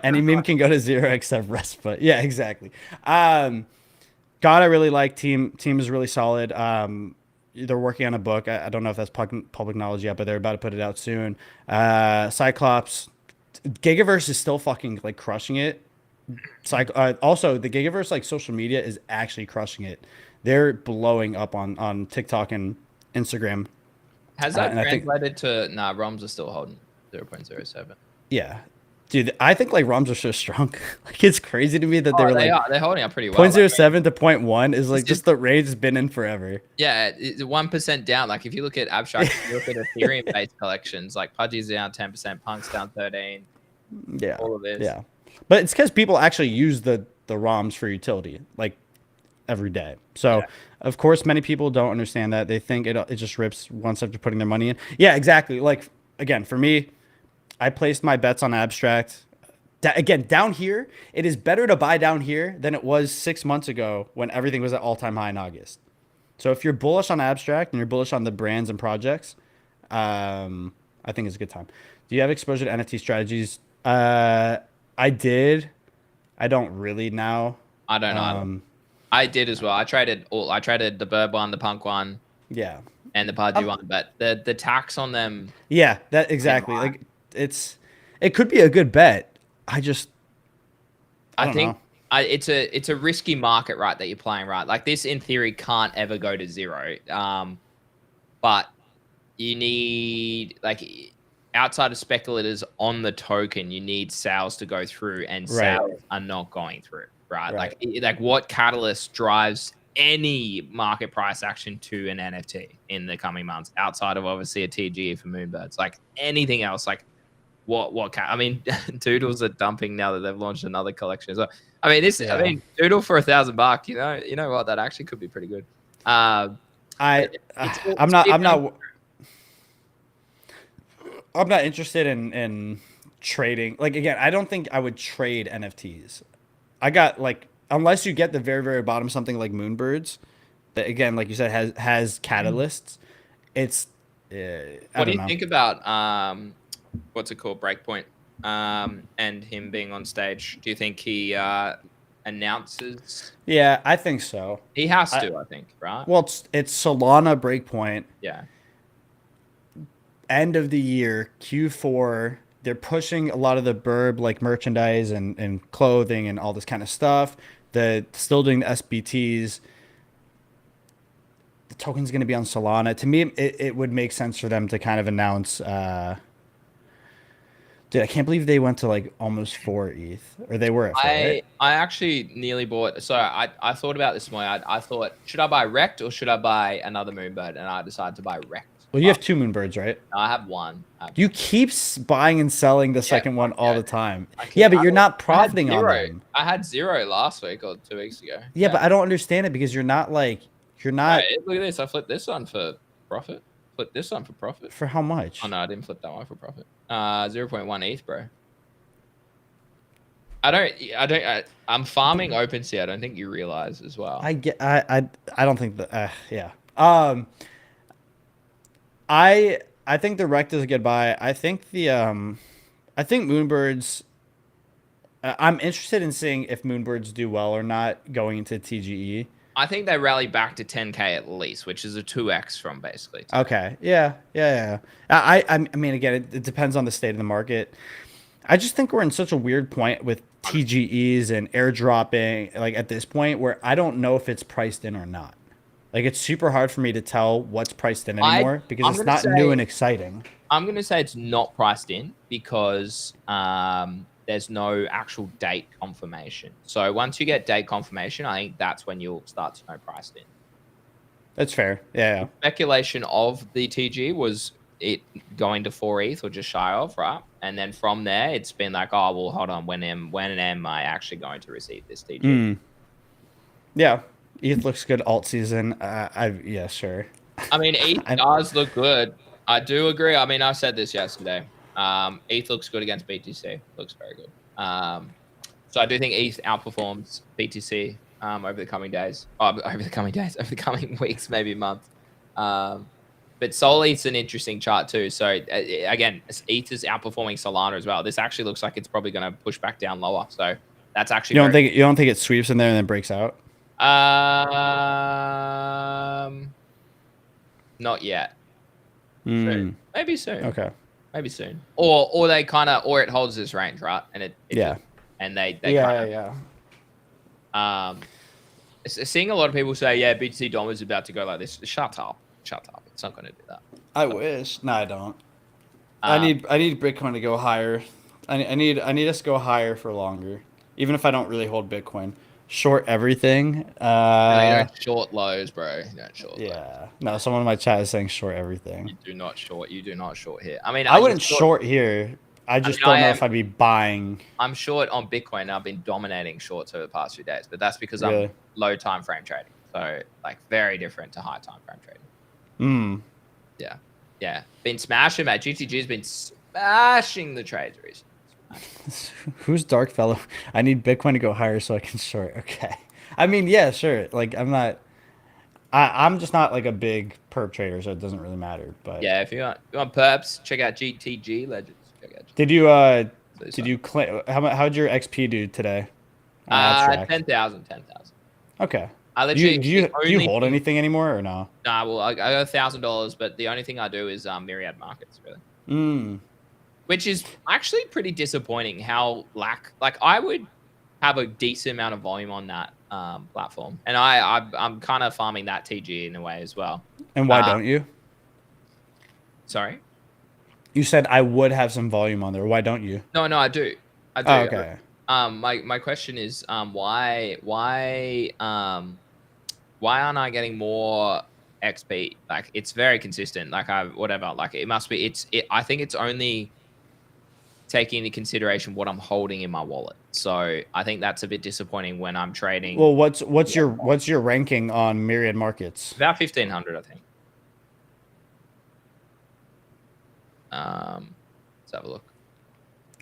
any meme can go to zero except Retzbo. Yeah, exactly. God, I really like. Team is really solid. They're working on a book. I don't know if that's public knowledge yet, but they're about to put it out soon. Cyclops, Gigaverse is still fucking like crushing it. Also, the Gigaverse like social media is actually crushing it. They're blowing up on TikTok and Instagram. Has that translated to? Nah, ROMs are still holding 0.07. Yeah, dude, I think like ROMs are so strong. Like it's crazy to me that they're holding up pretty well. 0.07 to 0.1 is like just the range has been in forever. Yeah, it's 1% down. Like if you look at abstract, you look at Ethereum based collections, like Pudgy's down 10%, Punk's down 13. Yeah, all of this. Yeah, but it's because people actually use the ROMs for utility like every day. So of course, many people don't understand that. They think it just rips once after putting their money in. Yeah, exactly. Like again, for me, I placed my bets on abstract. Again, down here, it is better to buy down here than it was 6 months ago when everything was at all-time high in August. So if you're bullish on abstract and you're bullish on the brands and projects, I think it's a good time. Do you have exposure to NFT strategies? I did. I don't really now. I don't know. I did as well. I traded the Bird one, the Punk one. Yeah. And the Pudgy one, but the tax on them. Yeah, that exactly. Like it could be a good bet. I think it's a risky market, right, that you're playing, right? Like this in theory can't ever go to zero. But you need like outside of speculators on the token, you need sales to go through, and Right. sales are not going through, right? Right. Like what catalyst drives any market price action to an NFT in the coming months outside of obviously a TGE for Moonbirds? Like anything else, like I mean, Doodles are dumping now that they've launched another collection as well. I mean, I Yeah. mean, Doodle for $1,000, you know what? That actually could be pretty good. But I'm not I'm not interested in trading. Like again, I don't think I would trade NFTs. I got like unless you get the very very bottom something like Moonbirds that again like you said has catalysts. It's I What do don't you know. think about what's it called, Breakpoint, and him being on stage? Do you think he announces? Yeah, I think so. He has I to, I think, right? well it's Solana Breakpoint Yeah. end of the year Q4. They're pushing a lot of the Burb like merchandise and clothing and all this kind of stuff. The still doing the SBTs. The token's going to be on Solana. To me, it would make sense for them to kind of announce. Dude, I can't believe they went to like almost 4 ETH, or they were at 4, right? I actually nearly bought. So I thought about this morning. I thought, should I buy Rect or should I buy another Moonbird? And I decided to buy Rect. Well, you have two Moonbirds, right? I have one. You keep buying and selling the second one all yeah. the time. I Yeah, can't- but you're not I had profiting on zero. them. I had zero last week or 2 weeks ago. Yeah, but I don't understand it because you're not like you're not Right, look at this. I flipped this one for profit. Flipped this one for profit. for how much? Oh no, I didn't flip that one for profit. 0.1 ETH, bro. I'm farming OpenSea. I don't think you realize as well. I don't think that yeah. I think the Rect is a good buy. I think I think Moonbirds I'm interested in seeing if Moonbirds do well or not going into TGE. I think they rally back to 10K at least, which is a 2x from basically. Okay. Yeah. I mean, again, it depends on the state of the market. I just think we're in such a weird point with TGEs and airdropping, like at this point where I don't know if it's priced in or not. Like it's super hard for me to tell what's priced in anymore because I'm it's gonna not say- new and exciting. I'm going to say it's not priced in because there's no actual date confirmation. So once you get date confirmation, I think that's when you'll start to know priced in. That's fair. Yeah. Speculation of the TG was it going to 4 ETH or just shy of, right? And then from there, it's been like, oh, well, hold on. When am I actually going to receive this TG? Yeah. ETH looks good alt season. Yeah, sure. I mean, ETH does look good. I do agree. I mean, I said this yesterday. ETH looks good against BTC. Looks very good. So I do think ETH outperforms BTC over the coming days. Over the coming weeks, maybe months. But Sol ETH's an interesting chart too. So again, ETH is outperforming Solana as well. This actually looks like it's probably going to push back down lower. So that's actually you don't think it sweeps in there and then breaks out? Not yet. Soon. Maybe soon. Okay. Maybe soon. Or they kind of, or it holds this range, right? And it yeah. And they yeah. Seeing a lot of people say, yeah, BTC Dom is about to go like this. Shut up. It's not going to do that. I wish. No, I don't. I need Bitcoin to go higher. I need us to go higher for longer. Even if I don't really hold Bitcoin. Short everything. No, you don't short lows, bro. You don't short lows. No, someone in my chat is saying short everything. You do not short here. I mean, I wouldn't short here. I just don't know if I'd be buying. I'm short on Bitcoin and I've been dominating shorts over the past few days, but that's because I'm low time frame trading. So like very different to high time frame trading. Yeah. Been smashing, mate. GTG's been smashing the trades recently. Who's Dark Fellow? I need Bitcoin to go higher so I can short. Okay. I mean, yeah, sure. Like I'm just not like a big perp trader, so it doesn't really matter. But yeah, if you want perps, check out GTG Legends. Did you claim how'd your XP do today? 10,000. Okay. I literally do you hold anything anymore or no? Nah, well, I got $1,000, but the only thing I do is Myriad Markets, really. Which is actually pretty disappointing. How like I would have a decent amount of volume on that platform, and I'm kind of farming that TG in a way as well. And why don't you? Sorry. You said I would have some volume on there. Why don't you? No, no, I do. I Oh, do. okay. My question is, why aren't I getting more XP? Like, it's very consistent. Like, whatever. Like, it must be. I think it's only taking into consideration what I'm holding in my wallet. So I think that's a bit disappointing when I'm trading. Well, what's your ranking on Myriad Markets? About 1,500, I think. Let's have a look.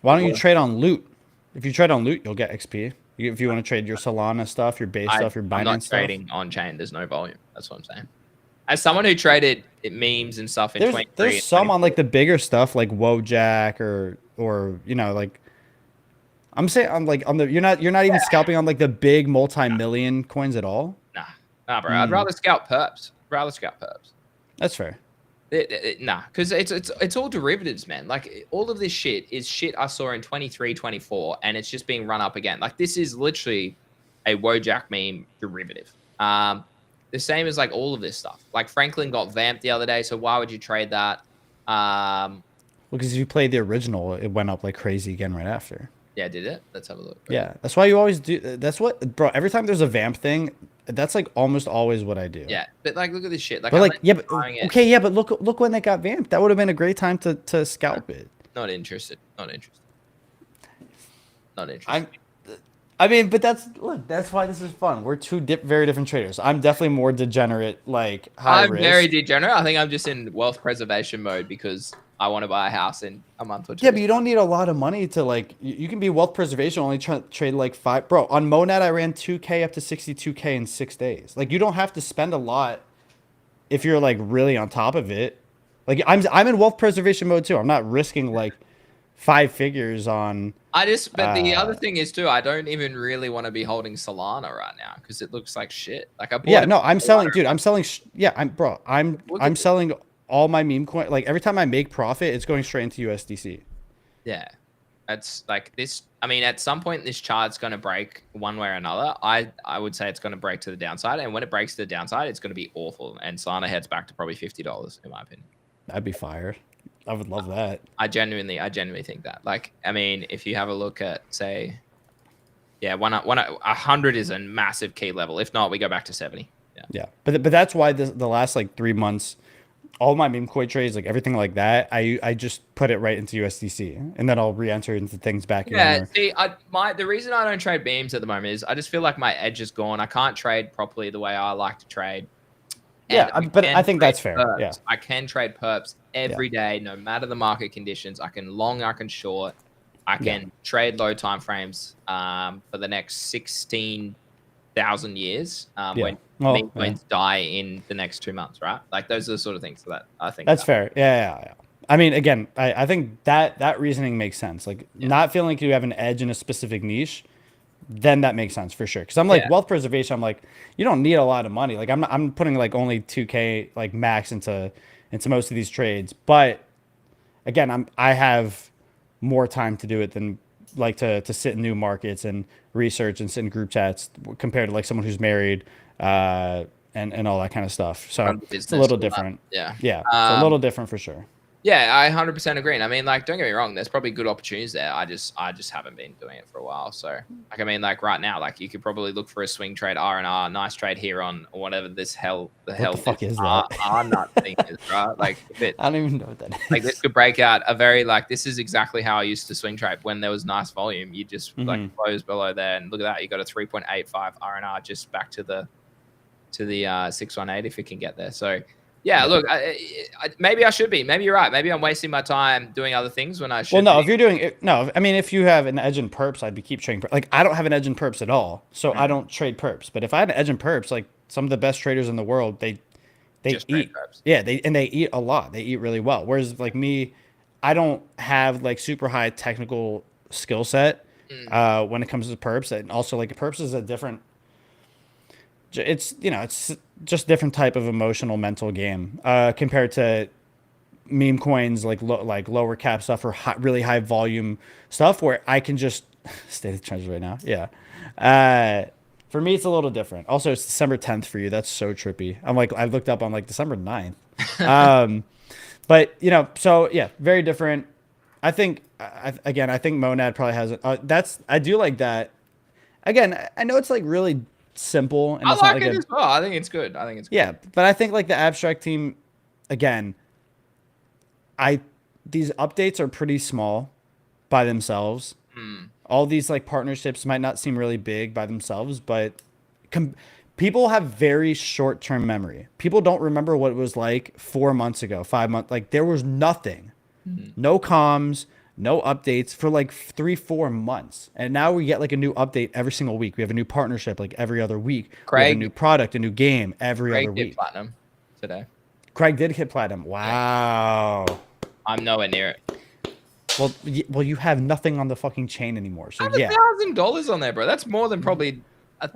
Why don't you trade on Loot? If you trade on Loot, you'll get XP. If you want to trade your Solana stuff, your base stuff, your I'm not Binance stuff. trading on chain. There's no volume. That's what I'm saying. As someone who traded memes and stuff in There's 23 there's and some on 24, like the bigger stuff like Wojak or like I'm saying on like on the you're not even scalping on like the big multi-million coins at all. nah, bro. I'd rather scalp perps. That's fair. Nah, because it's all derivatives, man. Like, all of this shit is shit I saw in 23, 24, and it's just being run up again. Like, this is literally a Wojak meme derivative. The same as like all of this stuff. Like, Franklin got vamped the other day, so why would you trade that? Well, because if you played the original, it went up like crazy again right after. Yeah, did it? Let's have a look. Yeah, that's why you always do. That's what, bro. Every time there's a vamp thing, that's like almost always what I do. Yeah, but like, look at this shit. Like, But I like, went yeah, but buying it. okay, yeah, but look when they got vamped. That would have been a great time to scalp it. Not interested. Not interested. Not interested. I mean, but that's why this is fun. We're two very different traders. I'm definitely more degenerate, like high I'm risk. very degenerate. I think I'm just in wealth preservation mode because I want to buy a house in a month or two. Yeah, but you don't need a lot of money to like. You can be wealth preservation, only trade like five. Bro, on Monad, I ran 2K up to 62K in 6 days. Like, you don't have to spend a lot if you're like really on top of it. Like, I'm in wealth preservation mode too. I'm not risking like 5 figures on. But the other thing is too, I don't even really want to be holding Solana right now because it looks like shit. Like, I bought Yeah, it no, I'm for selling, Solana. dude. I'm selling. Yeah, I'm selling all my meme coin. Like, every time I make profit, it's going straight into USDC. Yeah, that's like this. I mean, at some point, this chart's going to break one way or another. I would say it's going to break to the downside, and when it breaks to the downside, it's going to be awful. And Solana heads back to probably $50, in my opinion. That'd be fire. I would love that. I genuinely think that. Like, I mean, if you have a look at, say, yeah, 100 is a massive key level. If not, we go back to 70. Yeah, but that's why the last like 3 months, all my meme coin trades, like everything like that, I just put it right into USDC, and then I'll re-enter into things back. Yeah, see, the reason I don't trade memes at the moment is I just feel like my edge is gone. I can't trade properly the way I like to trade. Yeah, but I think that's fair. Perps. Yeah, I can trade perps every day, no matter the market conditions. I can long, I can short. I can trade low time frames for the next 16,000 years when meme coins die in the next 2 months, right? Like, those are the sort of things that I think. That's fair. Yeah. I mean, again, I think that reasoning makes sense. Like, not feeling like you have an edge in a specific niche, then that makes sense for sure. Because I'm like, wealth preservation, I'm like, you don't need a lot of money. Like, I'm putting like only 2K like max into most of these trades. But again, I have more time to do it than like to sit in new markets and research and sit in group chats compared to like someone who's married and all that kind of stuff. So it's a little different. Yeah. It's a little different for sure. Yeah, I 100% agree. And I mean, like, don't get me wrong, there's probably good opportunities there. I just haven't been doing it for a while. So, like, I mean, like right now, like, you could probably look for a swing trade R&R, nice trade here on whatever the hell fuck is that? R-nut thing is, right? Like, I don't even know what that is. Like, this could break out a very, like, this is exactly how I used to swing trade when there was nice volume. You just like close below there, and look at that, you got a 3.85 R&R just back to the 618 if it can get there. So. Yeah, look, maybe I should be. Maybe you're right. Maybe I'm wasting my time doing other things when I should. Well, no, if you're doing it, no, I mean, if you have an edge in perps, I'd be keep trading. Like, I don't have an edge in perps at all, so I don't trade perps. But if I had an edge in perps, like some of the best traders in the world, they just eat. Yeah, they eat a lot. They eat really well. Whereas like me, I don't have like super high technical skill set when it comes to perps, and also like perps is a different. It's just different type of emotional mental game compared to meme coins like lower cap stuff or really high volume stuff where I can just state of trends right now. Yeah. For me, it's a little different. Also, it's December 10th for you. That's so trippy. I looked up on like December 9th. But you know, so yeah, very different. I think again, I think Monad probably has it. That's I do like that. Again, I know it's like really simple and I it's not like like it a as well. I think it's good. I think it's good. yeah, but I think like the abstract team, again, I these updates are pretty small by themselves. Hmm. All these like partnerships might not seem really big by themselves, but com- people have very short-term memory. People don't remember what it was like 4 months ago, 5 months. Like there was nothing, Hmm. no comms, no updates for like 3, 4 months, and now we get like a new update every single week. We have a new partnership like every other week. We have a new Craig, product, a new game every Craig other did week. platinum today. Craig did hit platinum. Yeah, Wow. I'm nowhere near it. Well, you have nothing on the fucking chain anymore. So I yeah, have $1,000 on there, bro. That's more than probably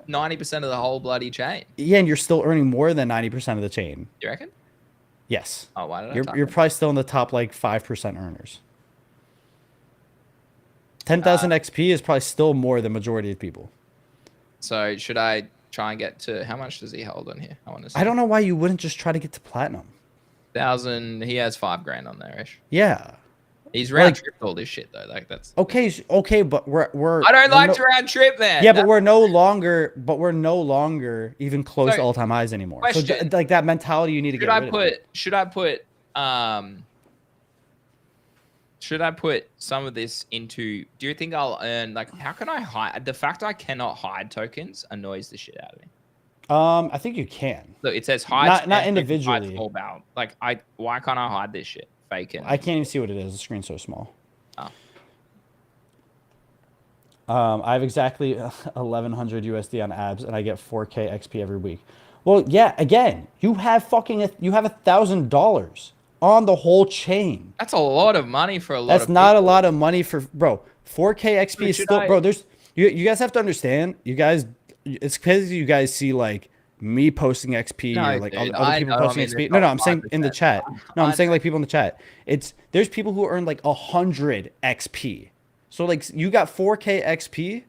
90% of the whole bloody chain. yeah, and you're still earning more than 90% of the chain. You reckon? Yes. Oh, why did I You're type it? probably still in the top like 5% earners. Uh, 10,000 XP is probably still more than majority of people. so should I try and get to how much does he hold on here? I want to I see. don't know why you wouldn't just try to get to platinum. 1,000. He has 5 grand on there ish. Yeah. He's round Like tripped all this shit though. Like that's. okay, but we're I don't we're like no, to round trip, man. yeah, but we're no longer even close to So, all-time highs anymore. So question: like that mentality you need to Should get I rid of. put? Should I put some of this into? Do you think I'll earn? Like, how can I hide? The fact I cannot hide tokens annoys the shit out of me. I think you can. Look, it says hide. Not Spam, hide individually. small bound. Like, why can't I hide this shit? Fake I and. can't even see what it is. The screen's so small. Oh. I have exactly 1,100 USD on abs, and I get 4K XP every week. Well, yeah. Again, you have $1,000 on the whole chain. That's a lot of money for a lot That's of not a people. lot of money for bro. 4K XP Dude, is should still I? bro. There's you guys have to understand. You guys, it's crazy. You guys see like me posting XP or No, like dude. other I people know. I'm posting in the XP. No, top I'm saying in the 5%. chat. No, I'm I saying know. like people in the chat. It's there's people who earn like 100 XP. So like you got 4K XP,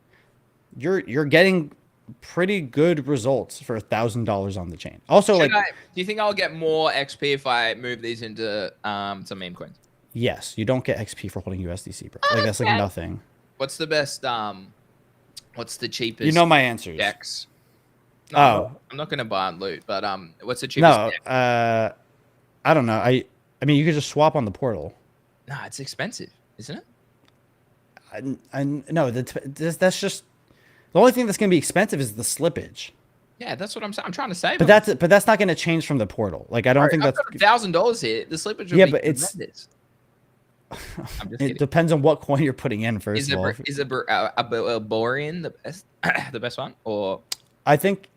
you're getting pretty good results for $1,000 on the chain. Also, Should like I? Do you think I'll get more XP if I move these into some meme coins? yes, you don't get XP for holding USDC, bro. Like that's like Okay. nothing. What's the best? What's the You know cheapest my answers. DEX? No, Oh I'm not gonna buy and loot, but what's the cheapest no, DEX? I don't know. I mean, you could just swap on the portal. Nah, it's expensive, isn't it? I no, that's just the only thing that's gonna be expensive is the slippage. Yeah, that's what I'm saying. I'm trying to save But them. that's not gonna change from the portal. Like I don't think I've that's got $1,000 here. The slippage would yeah, be but it's tremendous. I'm just it kidding. depends on what coin you're putting in. First Is of a all, is a Borean the best the best one or I think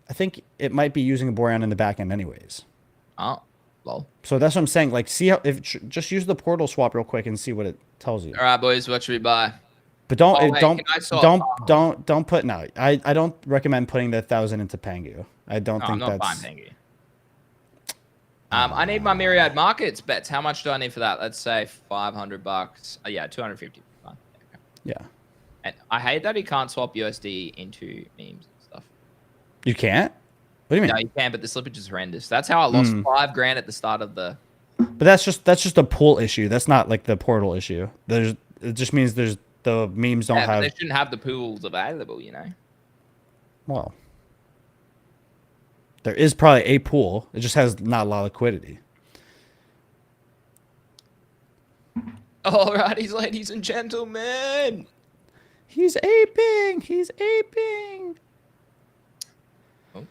it might be using a Boreon in the back end anyways. oh lol. So that's what I'm saying. Like, see how if just use the portal swap real quick and see what it tells you. All right, boys, what should we buy? But don't Oh wait, don't can I swap? don't put no. I don't recommend putting the 1,000 into Pangu. I don't No, I'm think not buying that's Pengu. I need my Myriad Markets bets. How much do I need for that? Let's say $500. Yeah, 250. Fine. Okay. yeah. And I hate that he can't swap USD into memes and stuff. You can't. What do you No, mean? you can, but the slippage is horrendous. That's how I lost 5 grand at the start of the. But that's just a pool issue. That's not like the portal issue. It just means there's the memes don't Yeah, but have they shouldn't have the pools available, you know. well. There is probably a pool. It just has not a lot of liquidity. Alrighty, ladies and gentlemen. He's aping. He's aping. Oh.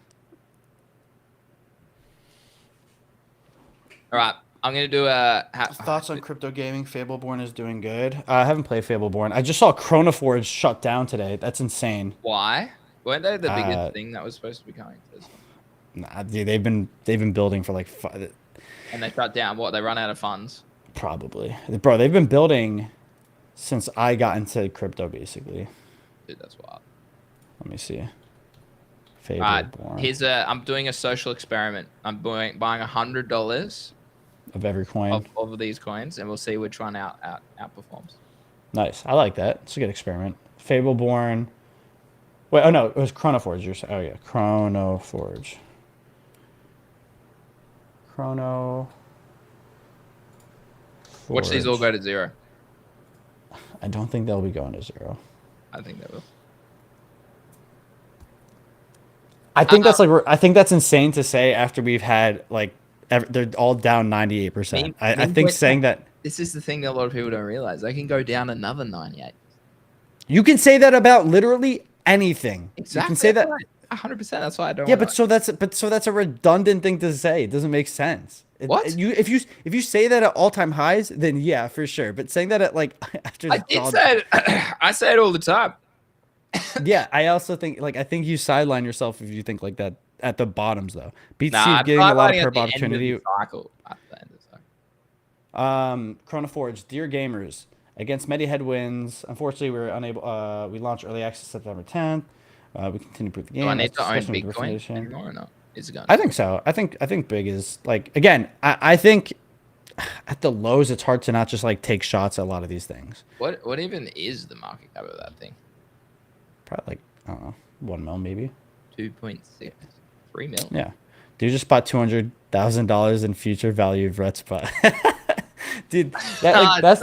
All right, I'm gonna do a Thoughts on crypto gaming? Fableborn is doing good. I haven't played Fableborn. I just saw Chronoforge shut down today. That's insane. Why? Weren't they the biggest thing that was supposed to be coming to this one? Nah, dude, they've been building for like And they shut down. What? They run out of funds. probably, bro. They've been building since I got into crypto, basically. Dude, that's wild. Let me see. All right, Fableborn I'm doing a social experiment. I'm buying $100 of every coin. of these coins, and we'll see which one outperforms. Nice. I like that. It's a good experiment. Fableborn. Wait, oh no, it was Chronoforge. You're saying, oh yeah, Chronoforge. Watch these all go to 0. I don't think they'll be going to 0. I think they will. I think that's I think that's insane to say after we've had like they're all down 98%. I think saying that this is the thing that a lot of people don't realize. They can go down another 98. You can say that about literally anything. Exactly. You can say that 100%. That's why I don't. Yeah, but so that's a redundant thing to say. It doesn't make sense. What? If you say that at all-time highs, then yeah, for sure. But saying that at like after I say it all the time. Yeah, I also think I think you sideline yourself if you think like that at the bottoms though. BTC is getting a lot of perp opportunity. Chrono Forge, dear gamers, against many headwinds, unfortunately we were unable. We launched early access September 10th. We continue to improve the game. Do I need to own Bitcoin anymore or not? Is it going? I think so. I think big is like again. I think at the lows it's hard to not just like take shots at a lot of these things. What even is the market cap of that thing? Probably like, I don't know, 1 mil maybe. 2.6, 3 mil. Yeah, dude just bought $200,000 in future value of Red Spot. Dude, that's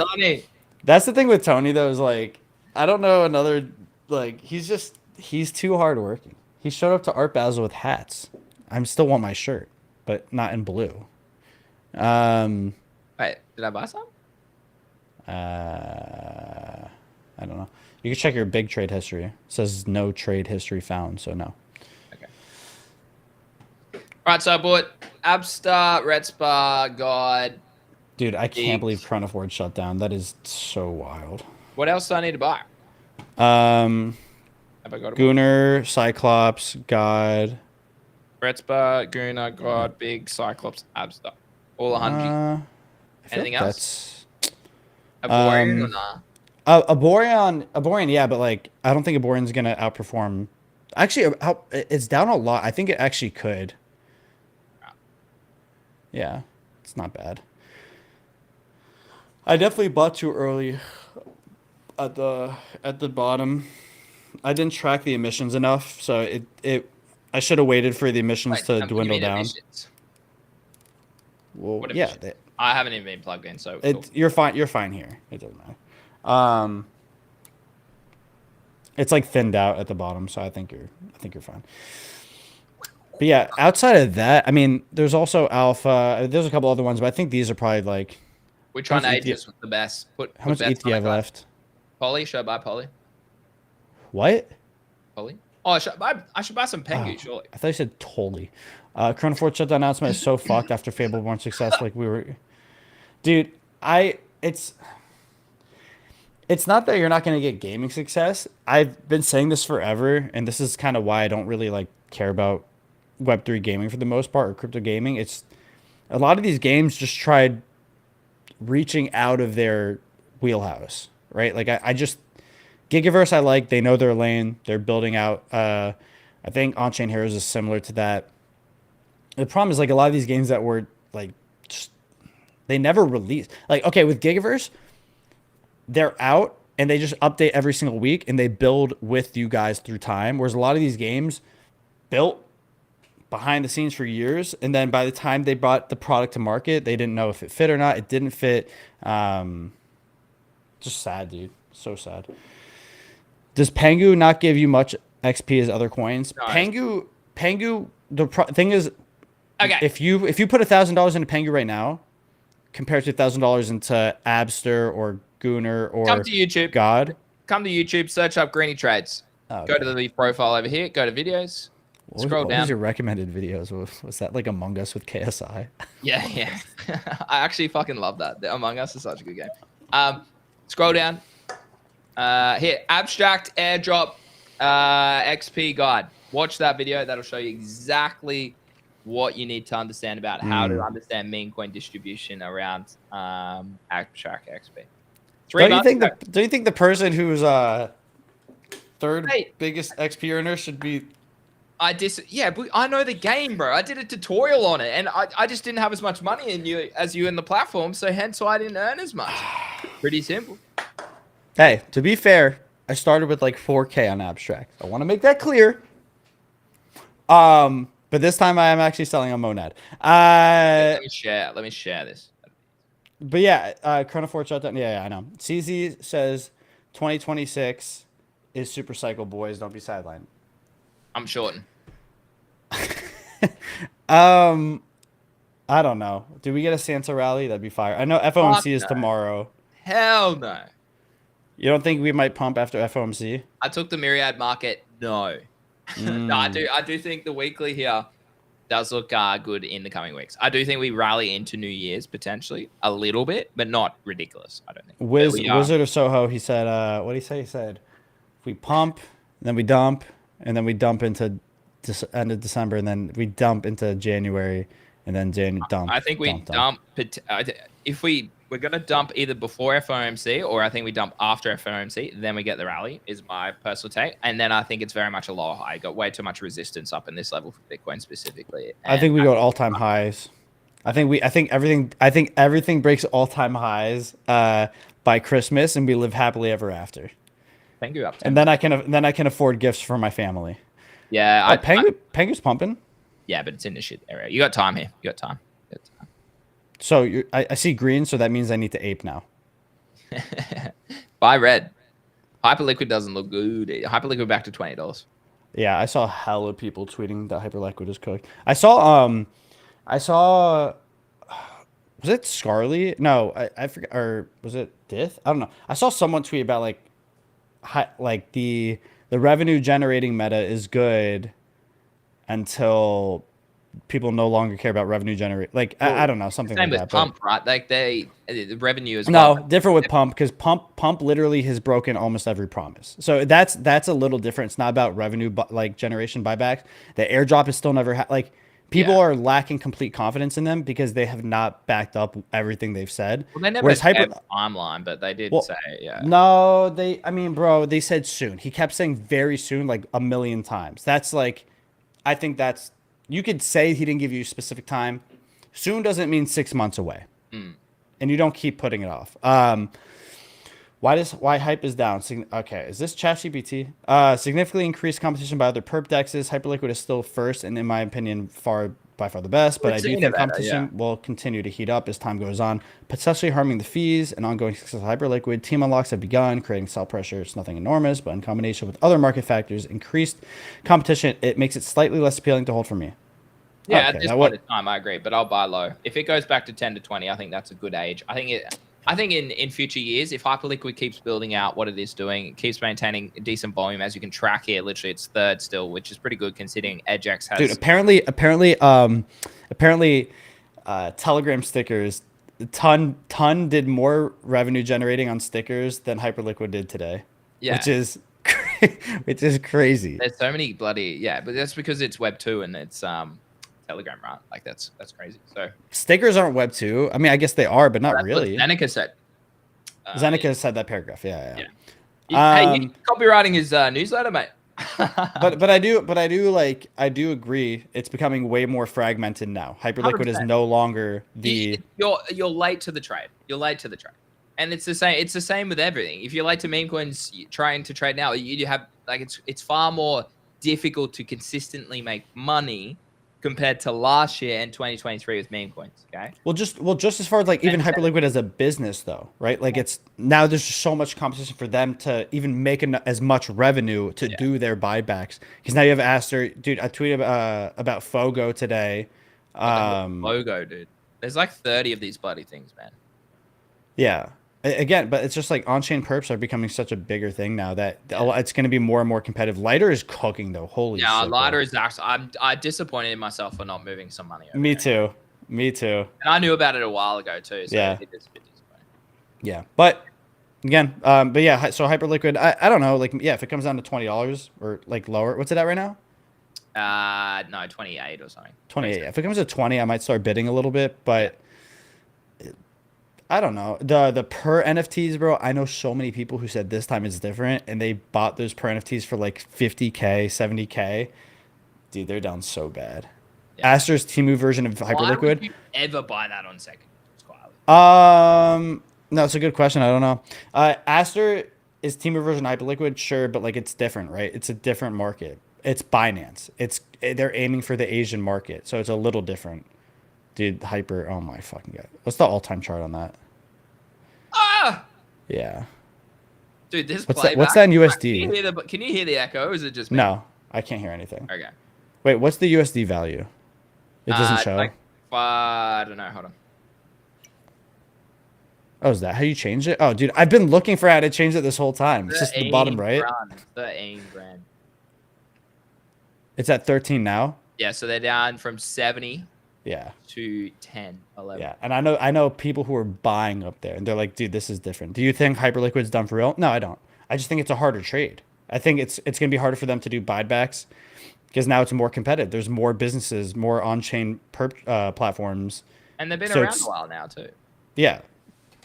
the thing with Tony though, is like I don't know another like he's too hardworking. He showed up to Art Basel with hats. I still want my shirt, but not in blue. Wait, did I buy some? I don't know. You can check your big trade history. It says no trade history found, so no. Okay. All right, so I bought Abstar, Redspar, God. Dude, I can't believe Chrono Forge shut down. That is so wild. What else do I need to buy? Have I got Gunnar, Cyclops, God. Redspar, Gunnar, God, Big, Cyclops, Abstar. All 100. Anything else? Aborion or nah? Aborion, yeah, but like I don't think Aborion's gonna outperform. Actually, it's down a lot. I think it actually could. Yeah, it's not bad. I definitely bought too early at the bottom. I didn't track the emissions enough, so I should have waited for the emissions to dwindle down. Emissions? Well, yeah, I haven't even been plugged in, so you're fine. You're fine here. It doesn't matter. It's like thinned out at the bottom, so I think you're fine. But yeah, outside of that, I mean, there's also Alpha. There's a couple other ones, but I think these are probably like. Which one ages with the best? How much ETH do you have left? Poly? Should I buy Poly? What? Poly? Oh, I should buy some Pengu, surely. I thought you said Tolly. Chrono Forge shutdown announcement is so fucked after Fableborn success. Like we were, dude. It's not that you're not going to get gaming success. I've been saying this forever, and this is kind of why I don't really like care about Web3 gaming for the most part, or crypto gaming. It's a lot of these games just tried reaching out of their wheelhouse, right? Like I just Gigaverse, I like. They know their lane. They're building out. I think On-Chain Heroes is similar to that. The problem is like a lot of these games that were like, just, they never released. Like okay, with Gigaverse, they're out and they just update every single week and they build with you guys through time. Whereas a lot of these games built behind the scenes for years, and then by the time they brought the product to market, they didn't know if it fit or not. It didn't fit. Just sad, dude. So sad. Does Pengu not give you much XP as other coins? No. Pengu. The thing is, okay. If you put $1,000 into Pengu right now, compared to $1,000 into Abster or Gunnar or come to YouTube. God. Come to YouTube, search up Greeny Trades. Okay. Go to the profile over here. Go to videos. Scroll down. What was your recommended videos? Was that like Among Us with KSI? Yeah. I actually fucking love that. Among Us is such a good game. Scroll down. Here, abstract airdrop XP guide. Watch that video. That'll show you exactly what you need to understand about how to understand meme coin distribution around abstract XP. Don't you think the person who's third biggest XP earner should be? Yeah, but I know the game, bro. I did a tutorial on it, and I just didn't have as much money as you in the platform, so hence why I didn't earn as much. Pretty simple. Hey, to be fair, I started with like 4K on abstract. I want to make that clear. But this time I am actually selling on Monad. Let me share this. But yeah, Chronoforge shutdown. Yeah, I know. CZ says 2026 is super cycle, boys. Don't be sidelined. I'm shorting. Um, I don't know. Do we get a Santa rally? That'd be fire. I know Fuck FOMC is no. tomorrow. Hell no. You don't think we might pump after FOMC? I took the myriad market. No. No, I do think the weekly here does look good in the coming weeks. I do think we rally into New Year's potentially a little bit, but not ridiculous. I don't think. But we are. Wizard of Soho. He said. What did he say? He said, if we pump, then we dump, and then we dump into end of December, and then we dump into January, and then dump. I think we dump. If we're gonna dump either before FOMC or I think we dump after FOMC, then we get the rally. Is my personal take, and then I think it's very much a lower high. Got way too much resistance up in this level for Bitcoin specifically. I think we go to all-time highs. I think everything breaks all-time highs by Christmas, and we live happily ever after. Thank you. And then I can afford gifts for my family. Yeah, Pengu's pumping. Yeah, but it's in the shit area. You got time here. You got time. So I see green, so that means I need to ape now. Buy red. Hyperliquid doesn't look good. Hyperliquid back to $20. Yeah, I saw hella people tweeting that Hyperliquid is cooked. I saw was it Scarly? No, I forget, or was it Dith? I don't know. I saw someone tweet about like the revenue generating meta is good until people no longer care about revenue generate. Like I don't know, something like that. Pump, right? Like the revenue is different with pump because pump literally has broken almost every promise. So that's a little different. It's not about revenue, but like generation buybacks. The airdrop is still never like people are lacking complete confidence in them because they have not backed up everything they've said. Well, they never said timeline, but they did say No, bro, they said soon. He kept saying very soon, like a million times. That's like, I think that's. You could say he didn't give you a specific time. Soon doesn't mean 6 months away. And you don't keep putting it off. Why hype is down? Okay, is this ChatGPT? Significantly increased competition by other perp dexes. Hyperliquid is still first, and in my opinion, by far the best. But I do think competition will continue to heat up as time goes on, potentially harming the fees and ongoing success of Hyperliquid. Team unlocks have begun, creating sell pressure. It's nothing enormous, but in combination with other market factors, increased competition, it makes it slightly less appealing to hold for me. Yeah, at this point in time, I agree, but I'll buy low. If it goes back to 10 to 20, I think that's a good age. I think in future years, if Hyperliquid keeps building out what it is doing, it keeps maintaining a decent volume, as you can track here, literally it's third still, which is pretty good considering EdgeX has. Dude, apparently, Telegram stickers, ton did more revenue generating on stickers than Hyperliquid did today. Yeah, which is crazy. There's so many bloody but that's because it's Web 2 and it's Telegram, right? Like that's crazy. So stickers aren't Web 2. I mean, I guess they are, but not really. Zeneca said. Zeneca said that paragraph. Yeah. Hey, he's copywriting his newsletter, mate. but I do agree. It's becoming way more fragmented now. Hyperliquid 100%. Is no longer the. You're late to the trade. You're late to the trade, and it's the same. It's the same with everything. If you're late to Memecoins trying to trade now, you have like it's far more difficult to consistently make money compared to last year and 2023 with Memecoins. Okay. Well, just as far as like even Hyperliquid as a business though, right? Like it's now there's just so much competition for them to even make as much revenue to do their buybacks. Because now you have Aster, dude. I tweeted about Fogo today. Fogo, dude. There's like 30 of these bloody things, man. Yeah. Again, but it's just like on-chain perps are becoming such a bigger thing now that it's going to be more and more competitive. Lighter is cooking though. Holy shit. Yeah, Lighter is actually. I'm disappointed in myself for not moving some money over. Me too. And I knew about it a while ago too. So yeah. It is a bit disappointing. Yeah, but again, so Hyperliquid. I don't know. Like, yeah, if it comes down to $20 or like lower, what's it at right now? No, 28 or something. 28. Yeah. If it comes to 20, I might start bidding a little bit, but. I don't know. The per NFTs, bro. I know so many people who said this time is different, and they bought those per NFTs for like 50K, 70K. Dude, they're down so bad. Yeah. Aster's Temu version of Hyperliquid. Why would you ever buy that on second? No, it's a good question. I don't know. Aster is Temu version of Hyperliquid, sure, but like it's different, right? It's a different market. It's Binance. They're aiming for the Asian market, so it's a little different. Dude, Hyper. Oh my fucking god. What's the all-time chart on that? Ah! Yeah. Dude, this What's that? playback. What's that in Can you hear the echo? Or is it just me? No, I can't hear anything. Okay. Wait, what's the USD value? It doesn't show. Like, I don't know. Hold on. Oh, is that how you change it? Oh, dude, I've been looking for how to change it this whole time. It's just the bottom right. 13 grand. It's at 13 now. Yeah, so they're down from 70 Yeah. to 10, 11. Yeah, and I know people who are buying up there, and they're like, dude, this is different. Do you think Hyperliquid's done for real? No, I don't. I just think it's a harder trade. I think it's gonna be harder for them to do buybacks because now it's more competitive. There's more businesses, more on-chain platforms, And they've been so around a while now too. yeah.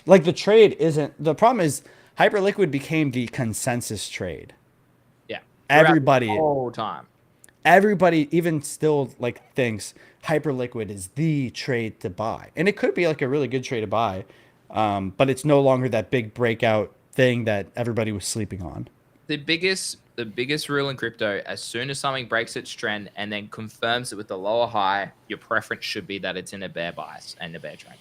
Like the trade isn't the problem is Hyperliquid became the consensus trade. Yeah. Everybody the whole time. Everybody even still like thinks Hyperliquid is the trade to buy. And it could be like a really good trade to buy. But it's no longer that big breakout thing that everybody was sleeping on. The biggest rule in crypto, as soon as something breaks its trend and then confirms it with the lower high, your preference should be that it's in a bear bias and a bear trend.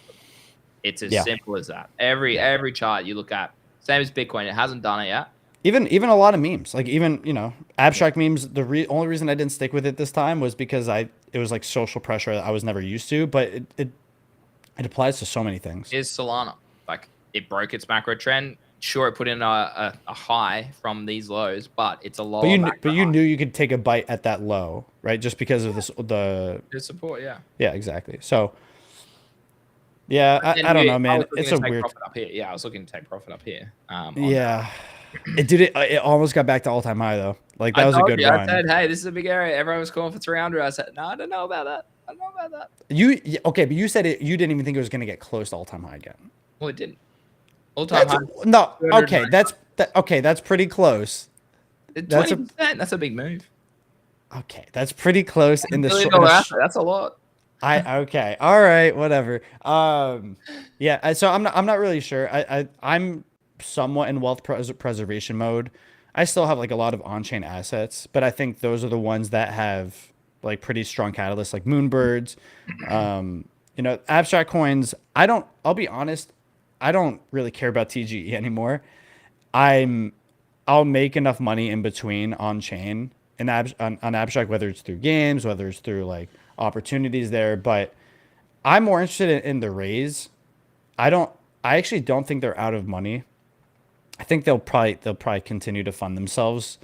It's as simple as that. Every chart you look at, same as Bitcoin, it hasn't done it yet. Even a lot of memes, like even abstract memes. The only reason I didn't stick with it this time was because it was like social pressure that I was never used to. But it applies to so many things. Is Solana like it broke its macro trend? Sure, it put in a high from these lows, but it's a low. But you knew you could take a bite at that low, right? Just because of the support, yeah. Yeah, exactly. So. Yeah, I don't know, man. It's a weird. Up here. Yeah, I was looking to take profit up here. Yeah, it almost got back to all-time high though. Like that was a good run. I said, hey, this is a big area. Everyone was calling for 300. I said, no, I don't know about that. I don't know about that. Okay, but you said it. You didn't even think it was going to get close to all-time high again. Well, it didn't. All-time high. No. Okay, that's pretty close. 20%. That's a big move. Okay, that's pretty close in the short. That's a lot. Okay, all right, whatever. Yeah. So I'm not really sure. I'm somewhat in wealth preservation mode. I still have like a lot of on-chain assets, but I think those are the ones that have like pretty strong catalysts, like Moonbirds. Abstract coins. I'll be honest. I don't really care about TGE anymore. I'll make enough money in between on-chain and on abstract, whether it's through games, whether it's through like opportunities there, but I'm more interested in the raise. I actually don't think they're out of money. I think they'll probably continue to fund themselves.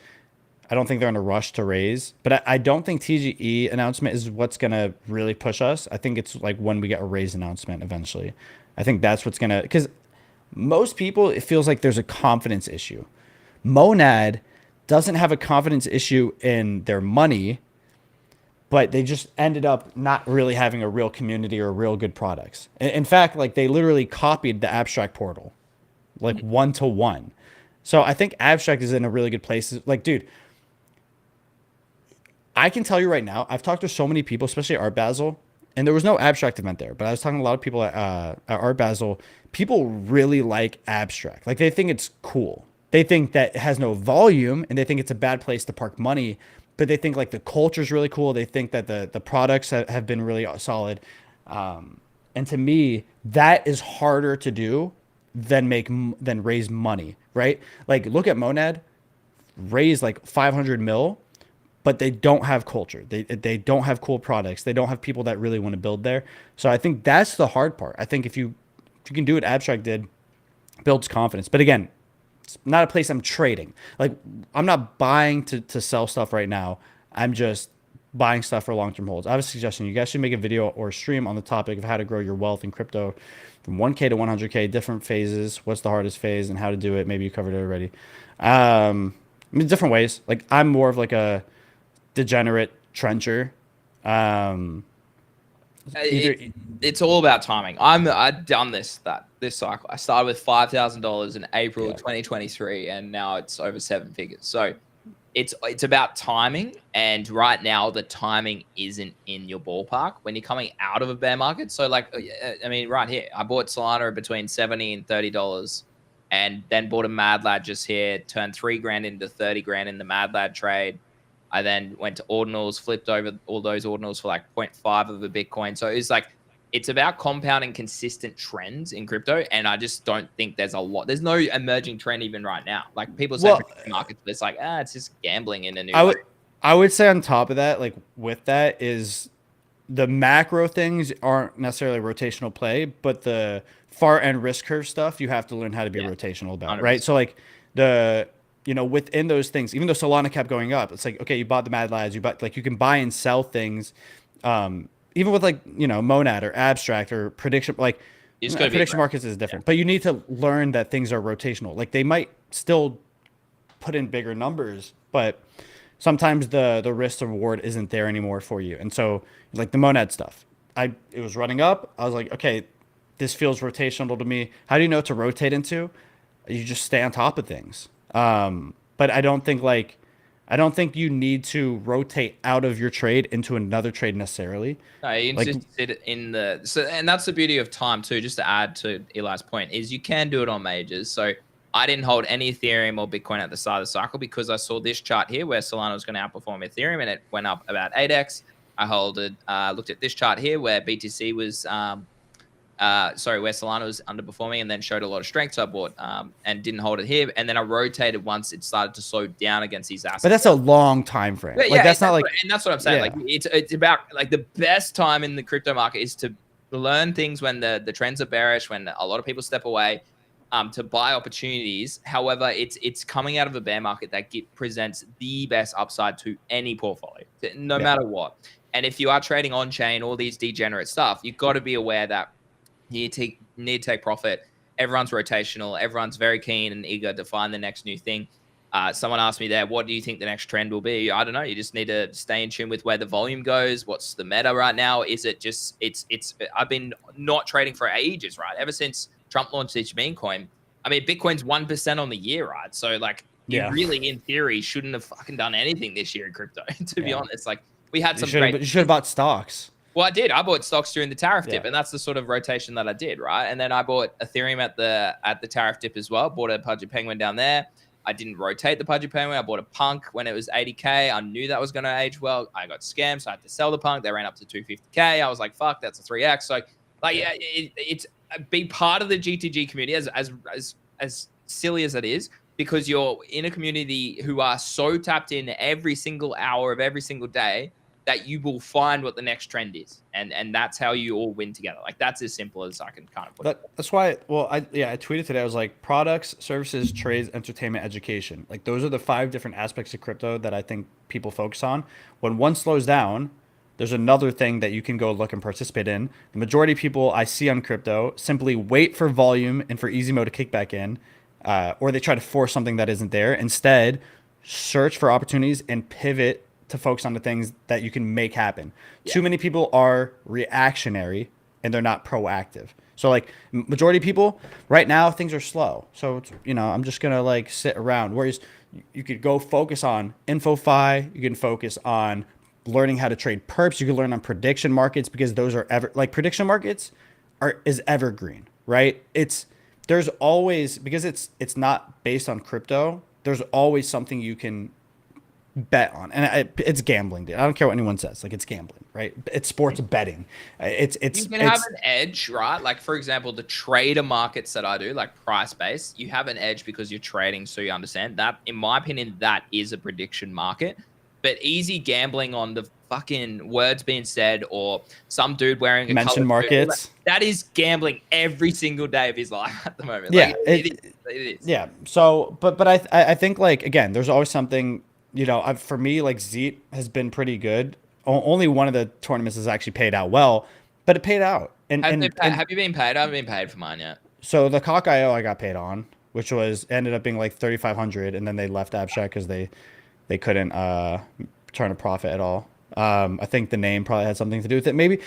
I don't think they're in a rush to raise, but I don't think TGE announcement is what's going to really push us. I think it's like when we get a raise announcement eventually. I think that's what's going to, because most people, it feels like there's a confidence issue. Monad doesn't have a confidence issue in their money, but they just ended up not really having a real community or real good products. In fact, like they literally copied the abstract portal, like 1-to-1. So I think abstract is in a really good place. Like, dude, I can tell you right now, I've talked to so many people, especially at Art Basel, and there was no abstract event there, but I was talking to a lot of people at Art Basel. People really like abstract. Like they think it's cool. They think that it has no volume, and they think it's a bad place to park money. But they think like the culture is really cool. They think that the products have been really solid. And to me, that is harder to do than raise money, right? Like look at Monad, raise like 500 mil, but they don't have culture. They don't have cool products. They don't have people that really want to build there. So I think that's the hard part. I think if you can do what Abstract did, builds confidence. But again, it's not a place I'm trading. Like I'm not buying to sell stuff right now. I'm just buying stuff for long-term holds. I have a suggestion. You guys should make a video or stream on the topic of how to grow your wealth in crypto from 1K to 100K, different phases. What's the hardest phase and how to do it? Maybe you covered it already. I mean, different ways. Like I'm more of like a degenerate trencher. It's all about timing. I've done this cycle. I started with $5,000 in April 2023, and now it's over 7 figures. So it's about timing, and right now the timing isn't in your ballpark when you're coming out of a bear market. So like, I mean, right here, I bought Solana between $70 and $30, and then bought a Mad Lad just here, turned $3,000 into $30,000 in the Mad Lad trade. I then went to ordinals, flipped over all those ordinals for like 0.5 of a Bitcoin. So it's like it's about compounding consistent trends in crypto. And I just don't think there's a lot. There's no emerging trend even right now. Like people say Well, prediction markets, but it's like, it's just gambling in a new I way. would I would say on top of that, like with that is the macro things aren't necessarily rotational play, but the far end risk curve stuff you have to learn how to be Yeah, rotational about, right? 100%. So like the within those things, even though Solana kept going up, it's like okay, you bought the Mad Lads, you bought like you can buy and sell things, even with like Monad or Abstract or prediction like You just got to be prediction aggressive. markets is different, but you need to learn that things are rotational. Like they might still put in bigger numbers, but sometimes the risk to reward isn't there anymore for you. And so like the Monad stuff, it was running up. I was like, okay, this feels rotational to me. How do you know what to rotate into? You just stay on top of things. But I don't think you need to rotate out of your trade into another trade necessarily. No, you Like just sit in the and that's the beauty of time too. Just to add to Eli's point, is you can do it on majors. So I didn't hold any Ethereum or Bitcoin at the start of the cycle because I saw this chart here where Solana was going to outperform Ethereum and it went up about 8x. I looked at this chart here where BTC was where Solana was underperforming and then showed a lot of strength. So I bought and didn't hold it here. And then I rotated once it started to slow down against these assets. but that's a long time frame. But Like yeah, that's not like and that's what I'm saying. yeah. Like it's about like the best time in the crypto market is to learn things when the trends are bearish, when a lot of people step away, to buy opportunities. However, it's coming out of a bear market that presents the best upside to any portfolio, no matter what. And if you are trading on chain, all these degenerate stuff, you've got to be aware that you need to take profit. Everyone's rotational. Everyone's very keen and eager to find the next new thing. Someone asked me there, what do you think the next trend will be? I don't know. You just need to stay in tune with where the volume goes. What's the meta right now? Is it just I've been not trading for ages, right? Ever since Trump launched each meme coin. I mean, Bitcoin's 1% on the year, right? So like you really, in theory, shouldn't have fucking done anything this year in crypto, to be honest. Like we had some great. You should have bought stocks. Well, I did. I bought stocks during the tariff dip, Yeah. and that's the sort of rotation that I did, right? And then I bought Ethereum at the tariff dip as well. Bought a Pudgy Penguin down there. I didn't rotate the Pudgy Penguin. I bought a Punk when it was 80K. I knew that was going to age well. I got scammed, so I had to sell the Punk. They ran up to 250K. I was like, fuck, that's a 3x. So, like, yeah, it's a big part of the GTG community, as silly as it is, because you're in a community who are so tapped in every single hour of every single day that you will find what the next trend is, and that's how you all win together. Like that's as simple as I can kind of put it. That's why. Well, I tweeted today. I was like, products, services, trades, entertainment, education. Like those are the 5 different aspects of crypto that I think people focus on. When one slows down, there's another thing that you can go look and participate in. The majority of people I see on crypto simply wait for volume and for easy mode to kick back in, or they try to force something that isn't there. Instead, search for opportunities and pivot to focus on the things that you can make happen. Yeah. Too many people are reactionary and they're not proactive. So like majority of people right now, things are slow. So it's, I'm just going to like sit around. Whereas you could go focus on InfoFi. You can focus on learning how to trade perps. You can learn on prediction markets because those are prediction markets is evergreen, right? There's always, because it's not based on crypto. There's always something you can bet on, and it's gambling, dude. I don't care what anyone says. Like it's gambling, right? It's sports betting. You can have an edge, right? Like for example, the trader markets that I do, like price based, you have an edge because you're trading, so you understand that. In my opinion, that is a prediction market. But easy gambling on the fucking words being said or some dude wearing a mention markets, suit, that is gambling every single day of his life at the moment. Yeah, like, it is. Yeah. So, but I think like again, there's always something. For me, like Zeet has been pretty good. Only one of the tournaments has actually paid out well, but it paid out. And have you been paid? I haven't been paid for mine yet. So the Cock.io I got paid on, which ended up being like 3,500, and then they left Abstract because they couldn't turn a profit at all. I think the name probably had something to do with it, maybe.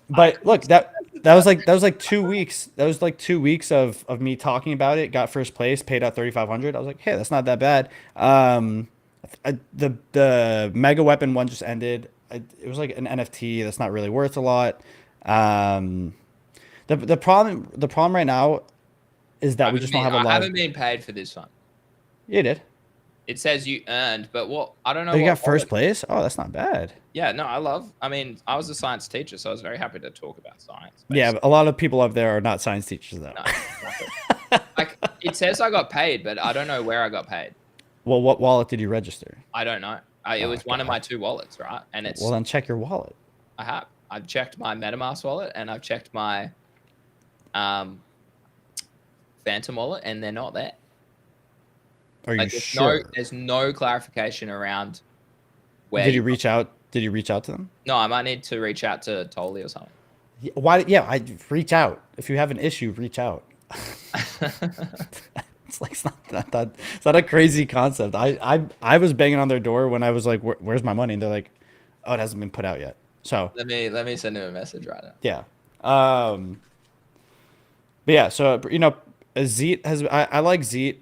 But look, that was like 2 weeks. That was like 2 weeks of me talking about it. Got first place, paid out 3,500. I was like, hey, that's not that bad. The Mega Weapon one just ended. It was like an NFT that's not really worth a lot. The problem right now is that we just don't have a lot. I haven't been paid for this one. You did. It says you earned, but what? I don't know Oh, you what got first wallet. place? Oh, that's not bad. Yeah, no, I mean, I was a science teacher, so I was very happy to talk about science. Yeah, Basically. a lot of people up there are not science teachers though. No, exactly. Like it says I got paid, but I don't know where I got paid. Well, what wallet did you register? I don't know. It Oh was one of my God. 2 wallets, right? And Well, then check your wallet. I have. I've checked my MetaMask wallet and I've checked my um, Phantom wallet, and they're not there. Are you Like sure? there's no clarification around where. Did you reach out? Did you reach out to them? No, I might need to reach out to Tolly or something. Why? Yeah, I reach out. If you have an issue, reach out. It's like it's not a crazy concept. I was banging on their door when I was like, "Where's my money?" And they're like, "Oh, it hasn't been put out yet." So Let me send him a message right now. yeah. But yeah, so Zeet has I like Zeet.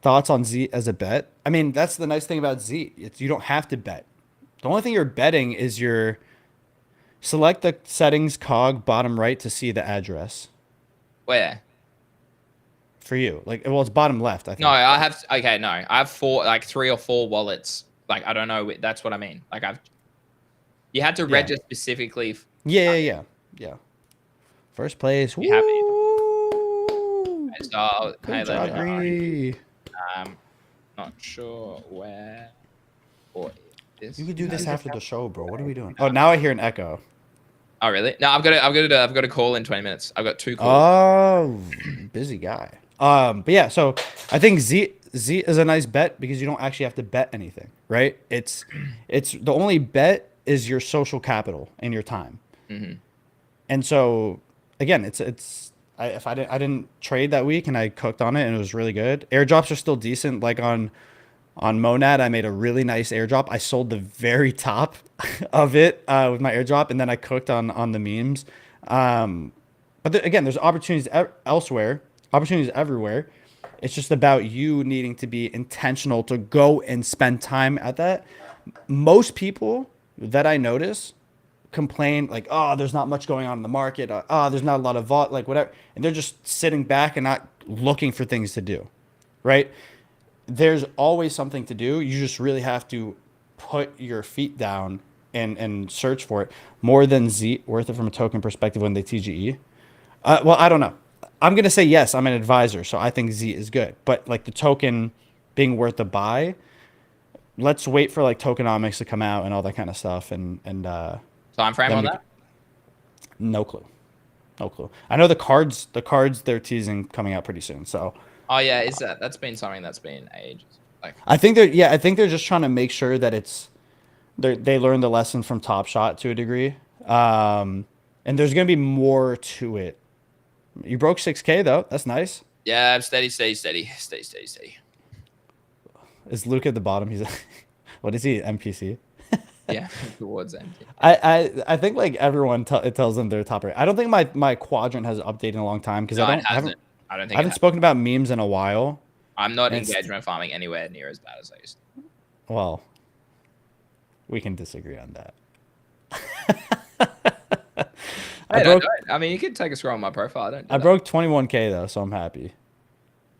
Thoughts on Zeet as a bet? I mean, that's the nice thing about Zeet. It's you don't have to bet. The only thing you're betting is your select the settings cog bottom right to see the address Where? for you. Like, well, it's bottom left, I No, think. I have. Okay, no, I have 4, like 3 or 4 wallets. Like I don't know. That's what I mean. Like you had to Yeah. register specifically. Yeah. First place. You have it. Woo! So hey, Good job, legend. Greeny. Not sure where or is. You could do this after the show, bro. What are we doing? Oh, now I hear an echo. Oh really? No, I've got a call in 20 minutes. I've got 2 calls. Oh, busy guy. But yeah, so I think Z is a nice bet because you don't actually have to bet anything, right? It's the only bet is your social capital and your time. Mm-hmm. And so again, if I didn't trade that week and I cooked on it and it was really good. Airdrops are still decent. Like on Monad, I made a really nice airdrop. I sold the very top of it with my airdrop, and then I cooked on the memes. Again, there's opportunities elsewhere, opportunities everywhere. It's just about you needing to be intentional to go and spend time at that. Most people that I notice complain like, oh, there's not much going on in the market. Oh, there's not a lot of like whatever. And they're just sitting back and not looking for things to do, right? There's always something to do. You just really have to put your feet down and search for it. More than Z worth it from a token perspective when they TGE. Well, I don't know. I'm gonna say yes. I'm an advisor, so I think Z is good. But like the token being worth a buy, let's wait for like tokenomics to come out and all that kind of stuff. And Time frame on that? No clue. No clue. I know the cards they're teasing coming out pretty soon. So Oh yeah, is that's been something that's been ages. Like I think they're just trying to make sure that they learned the lesson from Top Shot to a degree. And there's gonna be more to it. You broke 6K though. That's nice. yeah, steady. Is Luke at the bottom? He's what is he? NPC. Yeah, towards empty. I think like everyone it tells them they're top rate. I don't think my quadrant has updated in a long time because No, I it hasn't. I don't think haven't spoken about memes in a while. I'm not And engagement farming anywhere near as bad as I used to. Well, we can disagree on that. I mean, you can take a scroll on my profile. I broke 21K though, so I'm happy.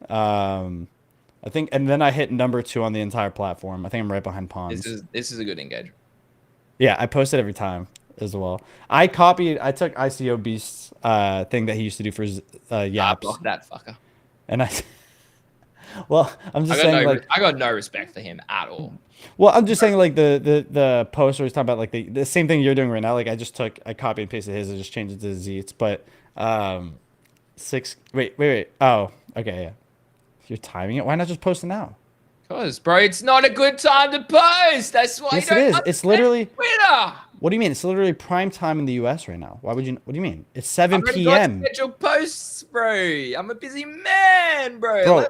I think, and then I hit number 2 on the entire platform. I think I'm right behind Pawns. This is a good engagement. Yeah, I post it every time as well. I took ICO Beast's thing that he used to do for Yaps. Block that fucker. And well, I'm just saying like I got no respect for him at all. Well, I'm just saying like the post where he's talking about like the same thing you're doing right now. Like I copied and pasted his, I just changed it to Zeets. But wait. Oh, okay, yeah. If you're timing it, why not just post it now? Cause bro, it's not a good time to post. That's why. Yes, it is. It's literally Twitter. What do you mean? It's literally prime time in the US right now. Why would you? What do you mean? It's 7 I've already p.m. got scheduled posts, bro. I'm a busy man, bro. Bro,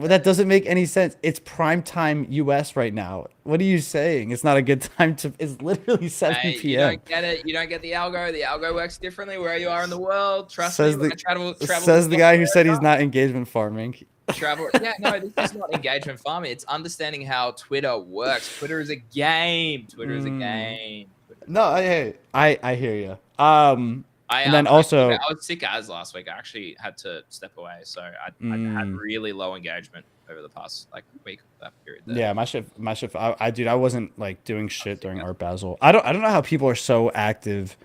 that doesn't make any sense. It's prime time US right now. What are you saying? It's not a good time to. It's literally 7 Hey, p.m. You don't get it. You don't get the algo. The algo works differently where you are in the world. Trust Says me. the says the guy who said he's not engagement farming. Travel. Yeah, no, this is not engagement farming. It's understanding how Twitter works. Twitter is a game. Twitter is a game. No, I hear you. And then also, I was sick as last week. I actually had to step away, so I had really low engagement. over the past like week that period there. Yeah, my shift. I wasn't like doing shit during Art Basel. I don't know how people are so active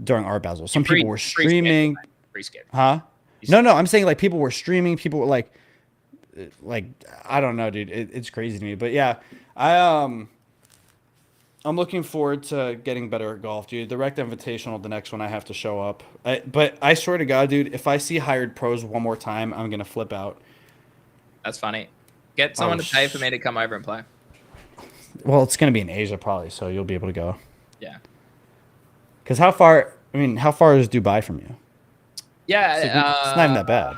during Art Basel. Some people were streaming. Pre-schedule. Huh? No. I'm saying like people were streaming. People were like I don't know, dude. It's crazy to me. But yeah, I'm looking forward to getting better at golf, dude. The Rect Invitational, the next one I have to show up. But I swear to God, dude, if I see hired pros one more time, I'm gonna flip out. That's funny. Get someone to pay for me to come over and play. Well, it's gonna be in Asia probably, so you'll be able to go. Yeah. Because how far? I mean, how far is Dubai from you? Yeah, it's not even that bad.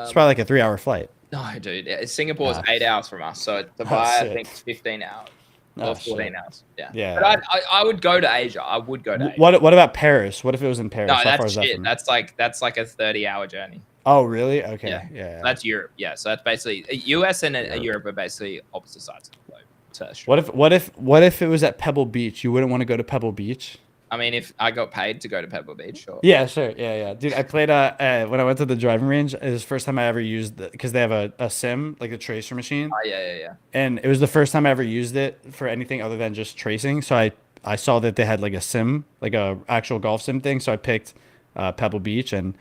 It's probably like a 3-hour flight. No, dude. Singapore's 8 hours from us, so Dubai I think it's 15 hours. Or 14 hours. Yeah. Yeah. But I would go to Asia. I would go to Asia. What about Paris? What if it was in Paris? No, how that's far is that shit. from? That's like a 30-hour journey. Oh, really? Okay. Yeah. Yeah. That's Europe. Yeah. So that's basically US and Europe are basically opposite sides of the globe. What if it was at Pebble Beach? You wouldn't want to go to Pebble Beach? I mean, if I got paid to go to Pebble Beach, sure. Yeah, sure. Yeah. Dude, I played when I went to the driving range. It was the first time I ever used because they have a sim, like a tracer machine. Oh, yeah. And it was the first time I ever used it for anything other than just tracing. So I saw that they had like a sim, like a actual golf sim thing. So I picked Pebble Beach, and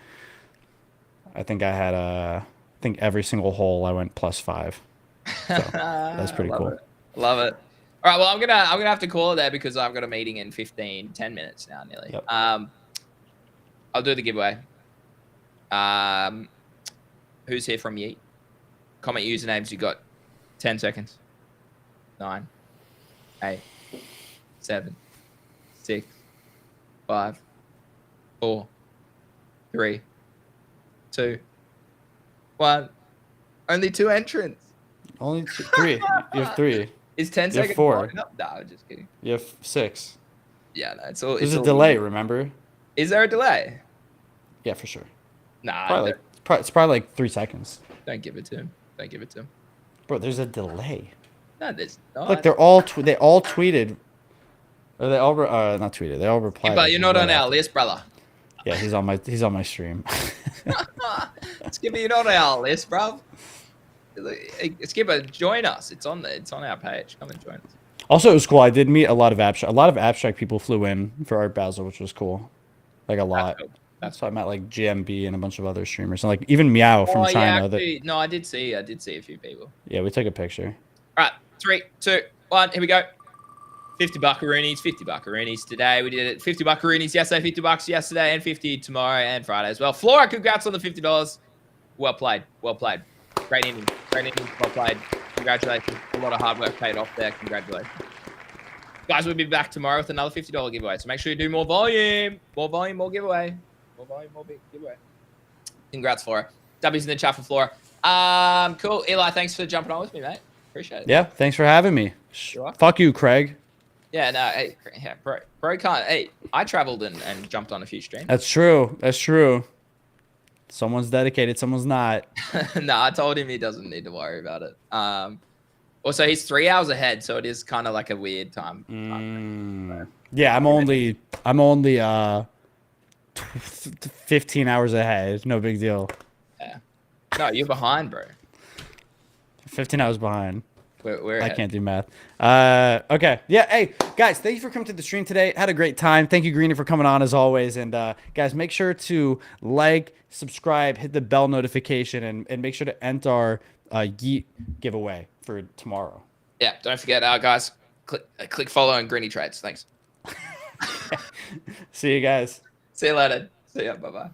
I think I had I think every single hole I went +5. So that's pretty cool. Love it. All right, well, I'm gonna have to call it there because I've got a meeting in 10 minutes now, nearly. Yep. I'll do the giveaway. Who's here from Yeet? Comment usernames. You got 10 seconds. 9, 8, 7, 6, 5, 4, 3, 2, 1. Only 2 entrants. Only 3. You have 3. Is 10 seconds 4? No, I'm just kidding. You have 6. Yeah, no, it's all. There's a delay, remember? Is there a delay? Yeah, for sure. Nah, It's probably like 3 seconds. don't give it to him. Don't give it to him. Bro, there's a delay. No, there's not. Look, they all tweeted. Or they all not tweeted. They all replied. Yeah, but you're not on our list, brother. Yeah, he's on my stream. Skipper, you're not on our list, bro. Skipper, join us. It's on our page. Come and join us. Also, it was cool. I did meet a lot of abstract people flew in for Art Basel, which was cool. Like a lot. That's why I met like GMB and a bunch of other streamers, and like even Meow from China. Actually, no, I did see a few people. Yeah, we took a picture. All right, 3, 2, 1. Here we go. 50 buckaroonies, 50 buckaroonies today. We did it. 50 buckaroonies yesterday, 50 bucks yesterday, and 50 tomorrow and Friday as well. Flora, congrats on the $50. Well played. Well played. Great inning. Well played. Congratulations. A lot of hard work paid off there. Congratulations. Guys, we'll be back tomorrow with another $50 giveaway. So make sure you do more volume. More volume, more giveaway. More volume, more big giveaway. Congrats, Flora. W's in the chat for Flora. Cool. Eli, thanks for jumping on with me, mate. Appreciate it. Yeah, thanks for having me. Sure. Fuck you, Craig. Yeah, no, hey, yeah, bro can't. Hey, I traveled and jumped on a few streams. That's true. Someone's dedicated, someone's not. No, I told him he doesn't need to worry about it. Also, he's 3 hours ahead, so it is kind of like a weird time. Yeah, I'm only 15 hours ahead. No big deal. Yeah. No, you're behind, bro. 15 hours behind. We're I can't do math. Okay. Yeah. Hey, guys, thank you for coming to the stream today. Had a great time. Thank you, Greeny, for coming on as always. And guys, make sure to like, subscribe, hit the bell notification, and make sure to enter our Yeet giveaway for tomorrow. Yeah. Don't forget, guys, click follow on Greeny Trades. Thanks. See you guys. See you later. See ya. Bye-bye.